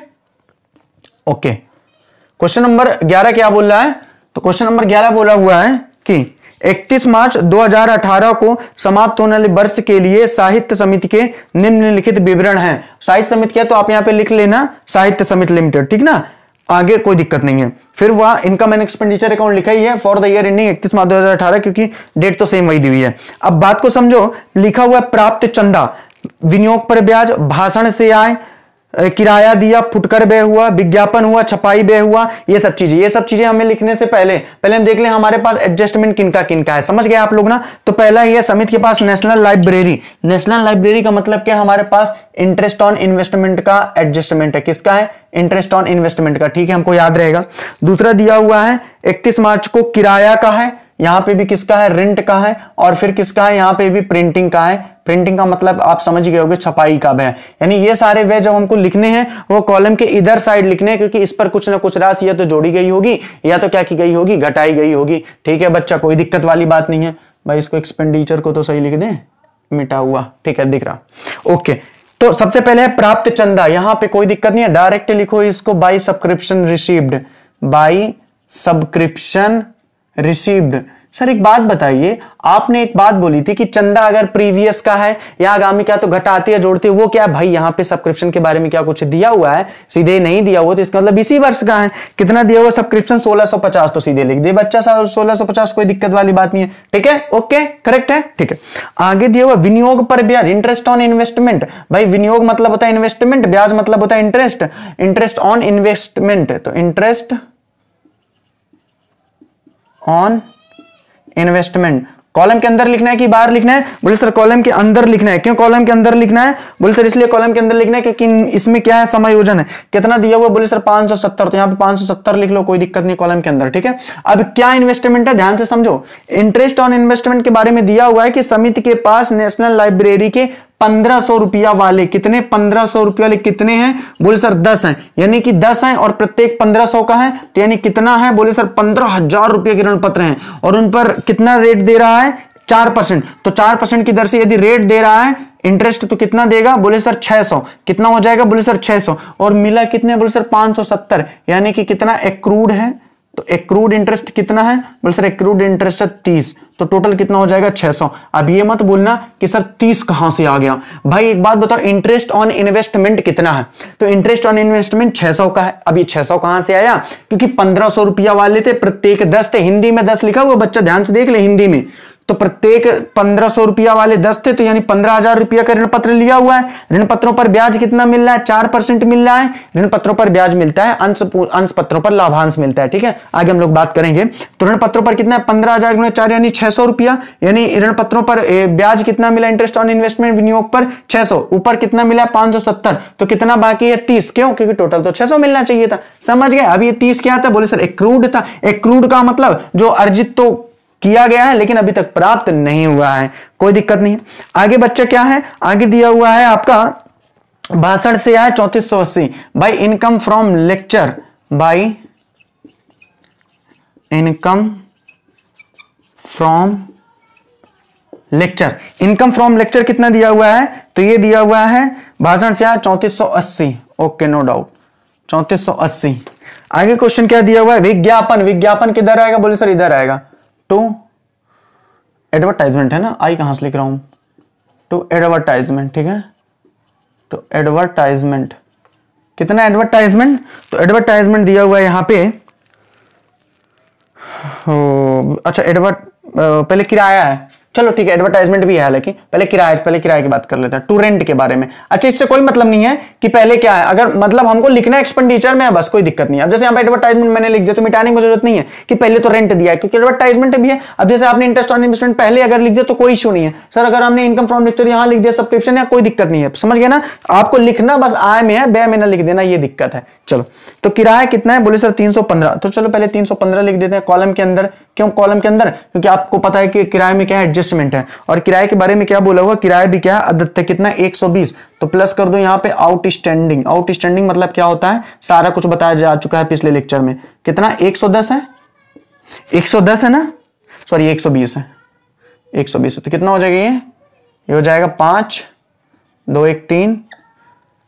A: ओके। क्वेश्चन नंबर 11 क्या बोल रहा है? तो क्वेश्चन नंबर 11 बोला हुआ है कि 31 मार्च 2018 को समाप्त होने वाले वर्ष के लिए साहित्य समिति के निम्नलिखित विवरण हैं। साहित्य समिति क्या, तो आप यहां पे लिख लेना साहित्य समिति लिमिटेड। ठीक ना, आगे कोई दिक्कत नहीं है। फिर वह इनकम एंड एक्सपेंडिचर अकाउंट लिखा ही है for the year ending 31 March 2018, क्योंकि डेट तो सेम वही दी हुई है। अब बात को समझो, लिखा हुआ प्राप्त चंदा, विनियोग पर ब्याज, भाषण से आय, किराया दिया, फुटकर व्यय हुआ, विज्ञापन हुआ, छपाई व्यय हुआ, ये सब चीजें हमें लिखने से पहले हम देख लें हमारे पास एडजस्टमेंट किनका है। समझ गए आप लोग ना? तो पहला ही है समिति के पास नेशनल लाइब्रेरी। नेशनल लाइब्रेरी का मतलब क्या? हमारे पास इंटरेस्ट ऑन इन्वेस्टमेंट का एडजस्टमेंट है। किसका है? इंटरेस्ट ऑन इन्वेस्टमेंट का। ठीक है, हमको याद रहेगा। दूसरा दिया हुआ है 31 मार्च को किराया का है, यहां पे भी किसका है? रेंट का है। और फिर किसका है? यहां पे भी प्रिंटिंग का है। प्रिंटिंग का मतलब आप समझ गए होंगे, छपाई का व्यय। यानी ये सारे व्यय जब हमको लिखने हैं वो कॉलम के इधर साइड लिखने हैं, क्योंकि इस पर कुछ ना कुछ राशि या तो जोड़ी गई होगी या तो क्या की गई होगी? घटाई गई होगी। ठीक है बच्चा, कोई दिक्कत वाली बात नहीं है। भाई इसको एक्सपेंडिचर को तो सही लिख दें, मिटा हुआ। ठीक है, दिख रहा। ओके, तो सबसे पहले है प्राप्त चंदा। यहां पे कोई दिक्कत नहीं है, डायरेक्ट लिखो इसको by subscription received. By subscription received. Sir एक बात बताइए, आपने एक बात बोली थी कि चंदा अगर प्रीवियस का है या आगामी का तो घटाती है जोड़ती है, वो क्या भाई? यहां पे सब्सक्रिप्शन के बारे में क्या कुछ दिया हुआ है? सीधे नहीं दिया हुआ, तो इसका मतलब इसी वर्ष का है। कितना दिया हुआ सब्सक्रिप्शन? 1650, तो सीधे लिख दे बच्चा 1650, कोई दिक्कत वाली बात नहीं है। ठीक है, ओके, करेक्ट है। ठीक है, आगे दिया हुआ विनियोग पर ब्याज, इंटरेस्ट ऑन इन्वेस्टमेंट। भाई विनियोग मतलब होता है इन्वेस्टमेंट, ब्याज मतलब होता है इंटरेस्ट। इंटरेस्ट ऑन इन्वेस्टमेंट, तो इंटरेस्ट ऑन इन्वेस्टमेंट कॉलम के अंदर लिखना है कि बाहर लिखना है? बोले सर कॉलम के अंदर लिखना है। क्यों कॉलम के अंदर लिखना है? बोले सर इसलिए कॉलम के अंदर लिखना है क्योंकि इसमें क्या है? समायोजन है। कितना दिया हुआ? बोले सर 570, तो यहां पे 570 लिख लो, कोई दिक्कत नहीं कॉलम के अंदर। ठीक है, अब क्या इन्वेस्टमेंट है ध्यान से समझो। इंटरेस्ट ऑन इन्वेस्टमेंट के बारे में दिया हुआ है कि समिति के पास नेशनल लाइब्रेरी के 1500 रुपया वाले कितने, 1500 रुपया वाले कितने हैं, बोले सर 10 हैं, यानी कि 10 हैं और प्रत्येक 1500 का है, तो यानी कितना है, बोले सर 15,000 रुपये के ऋण पत्र हैं और उन पर कितना रेट दे रहा है, 4%। तो 4% की दर से यदि रेट दे रहा है इंटरेस्ट तो कितना देगा, बोले सर 600, कितना हो जाएगा, बोले सर 600, और मिला कितने, बोले सर 570, यानी कि कितना एक्रूड है, तो एक्रूड इंटरेस्ट कितना है, बोले सर एक्रूड इंटरेस्ट है 30, तो टोटल कितना हो जाएगा 600। अब ये मत बोलना कि सर 30 कहां से आ गया, भाई एक बात बताओ, इंटरेस्ट ऑन इन्वेस्टमेंट कितना है, तो इंटरेस्ट ऑन इन्वेस्टमेंट 600 का है। अब ये 600 कहां से आया, क्योंकि 1500 रुपया वाले थे, प्रत्येक 10 थे, हिंदी में 10 लिखा हुआ, बच्चा ध्यान से देख ले हिंदी में, तो प्रत्येक 1500 रुपया वाले 10 थे, तो यानी 15,000 रुपया का ऋण पत्र लिया हुआ है। ऋण पत्रों पर ब्याज कितना मिल रहा है, 4% मिल रहा है, ऋण पत्रों पर ब्याज मिलता है, अंश पत्रों पर लाभांश मिलता है, ठीक है, आगे हम लोग बात करेंगे। तो ऋण पत्रों पर कितना है, 15,000 गुणे 4 यानी 600 रुपया, यानी ऋण पत्रों पर ब्याज कितना मिला, इंटरेस्ट ऑन इन्वेस्टमेंट विनियोग पर 600, ऊपर कितना मिला 570, तो कितना बाकी है 30, क्यों, क्योंकि टोटल तो 600 मिलना चाहिए था, समझ गए। अब ये 30 क्या था, बोले सर एक्रूड था, एक्रूड का मतलब जो अर्जित तो किया गया है लेकिन अभी तक प्राप्त नहीं हुआ है, कोई दिक्कत नहीं है। आगे बच्चा क्या है, आगे दिया हुआ है आपका भाषण से आया 3480, by income from lecture, by income from lecture, income from lecture कितना दिया हुआ है, तो ये दिया हुआ है भाषण से आया 3480, ओके नो डाउट 3480। आगे क्वेश्चन क्या दिया हुआ है, विज्ञापन, विज्ञापन किधर आएगा, बोले सर इधर आएगा, टू एडवर्टाइजमेंट है ना, आई कहां से लिख रहा हूं, टू एडवर्टाइजमेंट, ठीक है, तो एडवर्टाइजमेंट कितना एडवर्टाइजमेंट, तो एडवर्टाइजमेंट दिया हुआ है यहां पे, अच्छा पहले किराया है, चलो ठीक है, एडवर्टाइजमेंट भी है, हालांकि पहले किराए की बात कर लेते हैं, टू रेंट के बारे में। अच्छा इससे कोई मतलब नहीं है कि पहले क्या है, अगर मतलब हमको लिखना एक्सपेंडिचर में है बस, कोई दिक्कत नहीं है। अब जैसे यहाँ पे एडवर्टाइजमेंट मैंने लिख दिया तो मिटाने की जरूरत नहीं है कि पहले तो रेंट दिया है, क्योंकि एडवर्टाइजमेंट भी है। अब जैसे आपने इंटरेस्ट ऑन इन्वेस्टमेंट पहले अगर लिख दिया तो कोई इशू नहीं है, सर अगर हमने इनकम फ्रॉम लेक्चर यहाँ लिख दिया सब्सक्रिप्शन है, कोई दिक्कत नहीं है, समझ गया ना, आपको लिखना बस आय में है, व्यय में ना लिख देना, ये दिक्कत है। चलो तो किराया कितना है, बोले सर 315, तो चलो पहले 315 लिख देते हैं कॉलम के अंदर। क्यों कॉलम के अंदर, क्योंकि आपको पता है कि किराए में क्या है, एडजस्टमेंट है, और किराए के बारे में क्या बोला हुआ, किराया भी क्या है, अद्वितीय कितना 120, तो प्लस कर दो यहाँ पे आउटस्टैंडिंग। आउटस्टैंडिंग मतलब क्या होता है, सारा कुछ बताया जा चुका है पिछले लेक्चर में। कितना 110 है, 110 है ना, सॉरी 120 है, 120 है, तो कितना हो जाएगा ये हो जाएगा 5 2 1 3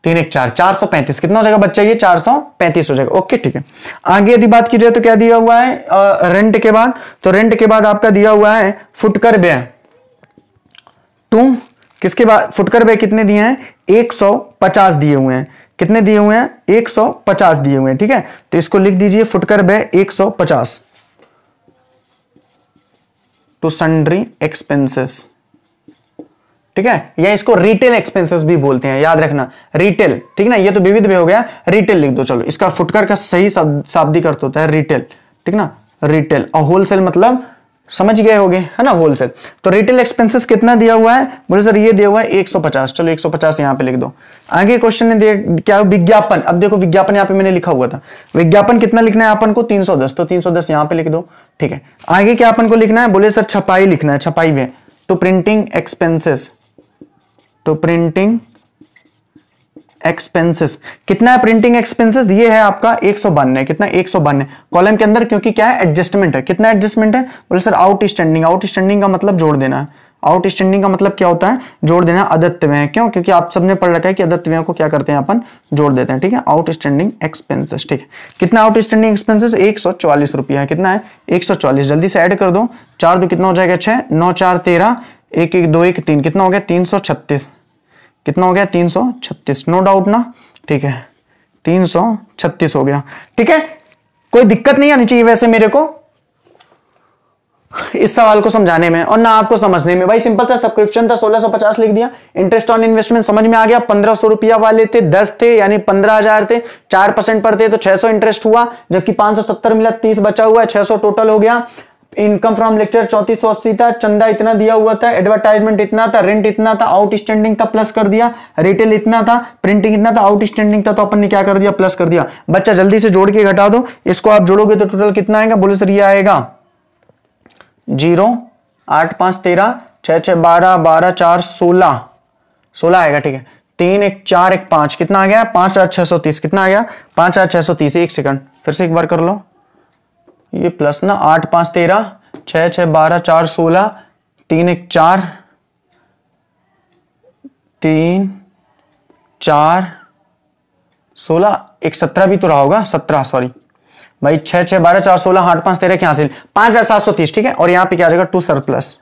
A: 3 1 4 435, कितना हो जाएगा बच्चा, ये 435 हो जाएगा, ओके ठीक है। आगे यदि बात की जाए तो क्या दिया हुआ है रेंट के बाद, तो रेंट के बाद आपका दिया हुआ है फुटकर व्यय, टू किसके बाद, फुटकर व्यय कितने दिए हैं, 150 दिए हुए हैं, कितने दिए हुए हैं, 150 दिए हुए हैं, ठीक है, तो इसको लिख दीजिए फुटकर व्यय 150 टू सन्ड्री एक्सपेंसेस, ठीक है, या इसको रिटेल एक्सपेंसेस भी बोलते हैं, याद रखना रिटेल, ठीक ना, ये तो विविध व्यय हो गया, रिटेल लिख दो। चलो इसका फुटकर का सही शाब्दिक अर्थ होता है रिटेल, ठीक ना, रिटेल, और होलसेल मतलब समझ गए होगे, है ना, होलसेल। तो रिटेल एक्सपेंसेस कितना दिया हुआ है, बोले सर ये दिया हुआ है 150, चलो 150 यहां पे लिख दो। आगे क्वेश्चन ने दिया क्या, विज्ञापन, अब देखो विज्ञापन यहां पे मैंने लिखा हुआ था, विज्ञापन कितना लिखना है अपन को, 310, तो 310 यहां पे लिख दो, ठीक है। आगे क्या अपन को लिखना है, बोले सर छपाई लिखना है, छपाई व्यय, तो प्रिंटिंग एक्सपेंसेस, तो प्रिंटिंग एक्सपेंसेस कितना है, प्रिंटिंग एक्सपेंसेस ये है आपका 152, कितना 152 कॉलम के अंदर, क्योंकि क्या है एडजस्टमेंट है, कितना एडजस्टमेंट है, बोले सर आउटस्टैंडिंग, आउटस्टैंडिंग का मतलब जोड़ देना है, आउटस्टैंडिंग का मतलब क्या होता है, जोड़ देना अद्वितीय व्यय, क्यों, क्योंकि आप सबने पढ़ रखा है कि अद्वितीय व्यय को क्या करते हैं अपन, जोड़ देते हैं, ठीक है, आउटस्टैंडिंग एक्सपेंसेस, ठीक है। कितना आउटस्टैंडिंग एक्सपेंसेस 144 रुपया है, कितना है 144, जल्दी से ऐड कर दो, 4 2 कितना हो जाएगा 6 9 4 13 1 1 2 1 3, कितना हो गया 336, कितना हो गया 336, नो डाउट ना, ठीक है 336 हो गया, ठीक है, कोई दिक्कत नहीं आनी चाहिए वैसे मेरे को इस सवाल को समझाने में और ना आपको समझने में। भाई सिंपल सा सब्सक्रिप्शन था 1650 लिख दिया, इंटरेस्ट ऑन इन्वेस्टमेंट समझ में आ गया, 1500 रुपया वाले थे 10 थे यानी 15,000 थे, 4% पर थे तो 600 इंटरेस्ट हुआ, जबकि 570 मिला 30 बचा हुआ है, 600 टोटल हो गया। इनकम फ्रॉम लेक्चर 3480 था, चंदा इतना दिया हुआ था, एडवर्टाइजमेंट इतना था, रेंट इतना था, आउटस्टैंडिंग था प्लस कर दिया, रिटेल इतना था, प्रिंटिंग इतना था, आउटस्टैंडिंग था तो अपन ने क्या कर दिया प्लस कर दिया। बच्चा जल्दी से जोड़ के घटा दो, इसको आप जोड़ोगे तो टोटल कितना आएगा, बोले सर ये आएगा 0 8 5 13 6 6 12 12 4 16 16 आएगा, ठीक है। 3 1 4 1 5 कितना आ गया? 5630। कितना आ गया? 5630। एक सेकंड फिर से एक बार कर लो, ये प्लस ना, 8 5 13, 6 6 12, 4 16, 3 1 4, 3 4 16, एक 17 भी तो रहा होगा, 17 सॉरी भाई, 6 6 12 4 16, 8 5 13 क्या हासिल? 5730, ठीक है। और यहां पे क्या आ जाएगा? 2 सरप्लस,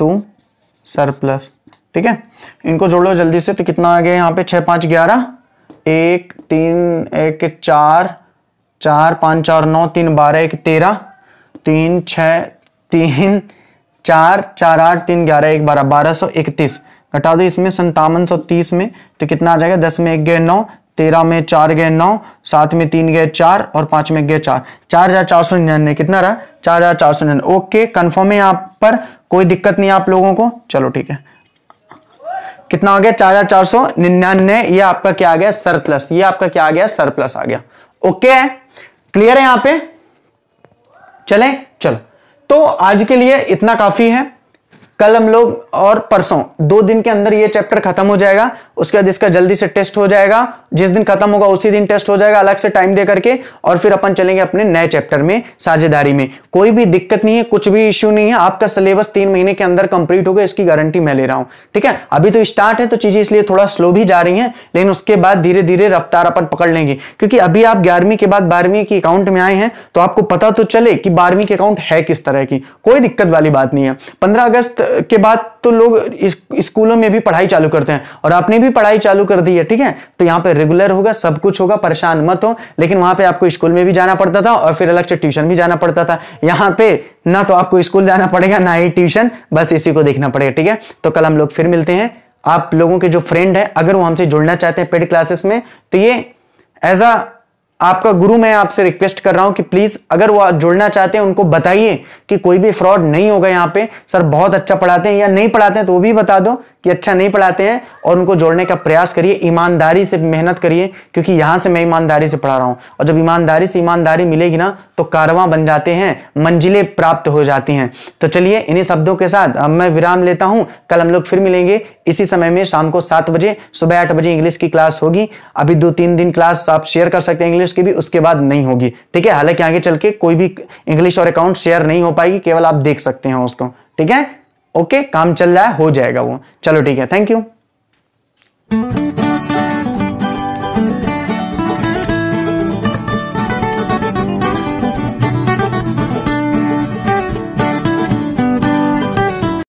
A: 2 सरप्लस, ठीक है। इनको जोड़ लो जल्दी से, तो कितना आ गया यहाँ पे? 6 5 11, 1 3 1 4 4 5 4 9, 3 12, 1 13, 3 6 3 4 4 8, 3 11, 1 12, 1231। घटा दो इसमें 5730 में, तो कितना आ जाएगा? 10 में 1 गए 9, 13 में 4 गए 9, 7 में 3 गए 4 और 5 में गए 4, 4499। कितना रहा? 4499। ओके, कंफर्म है यहाँ पर, कोई दिक्कत नहीं आप लोगों को? चलो ठीक है। कितना आ गया? 4499। ये आपका क्या आ गया? सरप्लस। ये आपका क्या आ गया? सरप्लस आ गया। ओके है, क्लियर है यहाँ पे? चले, चलो तो आज के लिए इतना काफी है। कल हम लोग और परसों 2 दिन के अंदर ये चैप्टर खत्म हो जाएगा। उसके बाद इसका जल्दी से टेस्ट हो जाएगा। जिस दिन खत्म होगा उसी दिन टेस्ट हो जाएगा, अलग से टाइम दे करके। और फिर अपन चलेंगे अपने नए चैप्टर में, साझेदारी में। कोई भी दिक्कत नहीं है, कुछ भी इश्यू नहीं है। आपका सिलेबस 3 महीने के अंदर कंप्लीट होगा, इसकी गारंटी मैं ले रहा हूं, ठीक है। अभी तो स्टार्ट है तो चीजें इसलिए थोड़ा स्लो भी जा रही हैं, लेकिन उसके बाद धीरे धीरे रफ्तार अपन पकड़ लेंगे। क्योंकि अभी आप 11वीं के बाद 12वीं की अकाउंट में आए हैं, तो आपको पता तो चले कि 12वीं के अकाउंट है किस तरह की। कोई दिक्कत वाली बात नहीं है। 15 अगस्त के बाद तो लोग स्कूलों में भी पढ़ाई चालू करते हैं, और आपने भी पढ़ाई चालू कर दी है, ठीक है। तो यहां पे रेगुलर होगा, सब कुछ होगा, परेशान मत हो। लेकिन वहां पे आपको स्कूल में भी जाना पड़ता था और फिर अलग से ट्यूशन भी जाना पड़ता था। यहां पे ना तो आपको स्कूल जाना पड़ेगा ना ही ट्यूशन, बस इसी को देखना पड़ेगा, ठीक है। तो कल हम लोग फिर मिलते हैं। आप लोगों के जो फ्रेंड है, अगर वो हमसे जुड़ना चाहते हैं पेड क्लासेस में, तो ये एज अ आपका गुरु मैं आपसे रिक्वेस्ट कर रहा हूं कि प्लीज अगर वो जुड़ना चाहते हैं उनको बताइए कि कोई भी फ्रॉड नहीं होगा। यहाँ पे सर बहुत अच्छा पढ़ाते हैं, या नहीं पढ़ाते हैं तो वो भी बता दो कि अच्छा नहीं पढ़ाते हैं, और उनको जोड़ने का प्रयास करिए। ईमानदारी से मेहनत करिए, क्योंकि यहां से मैं ईमानदारी से पढ़ा रहा हूं। और जब ईमानदारी से ईमानदारी मिलेगी ना, तो कारवां बन जाते हैं, मंजिलें प्राप्त हो जाती हैं। तो चलिए इन्हीं शब्दों के साथ अब मैं विराम लेता हूं। कल हम लोग फिर मिलेंगे इसी समय में, शाम को 7 बजे, सुबह 8 बजे इंग्लिश की क्लास होगी। अभी 2-3 दिन क्लास आप शेयर कर सकते हैं इंग्लिश की भी, उसके बाद नहीं होगी, ठीक है। हालांकि आगे चल के कोई भी इंग्लिश और अकाउंट शेयर नहीं हो पाएगी, केवल आप देख सकते हैं उसको, ठीक है। ओके, काम चल रहा है, हो जाएगा वो। चलो ठीक है, थैंक यू।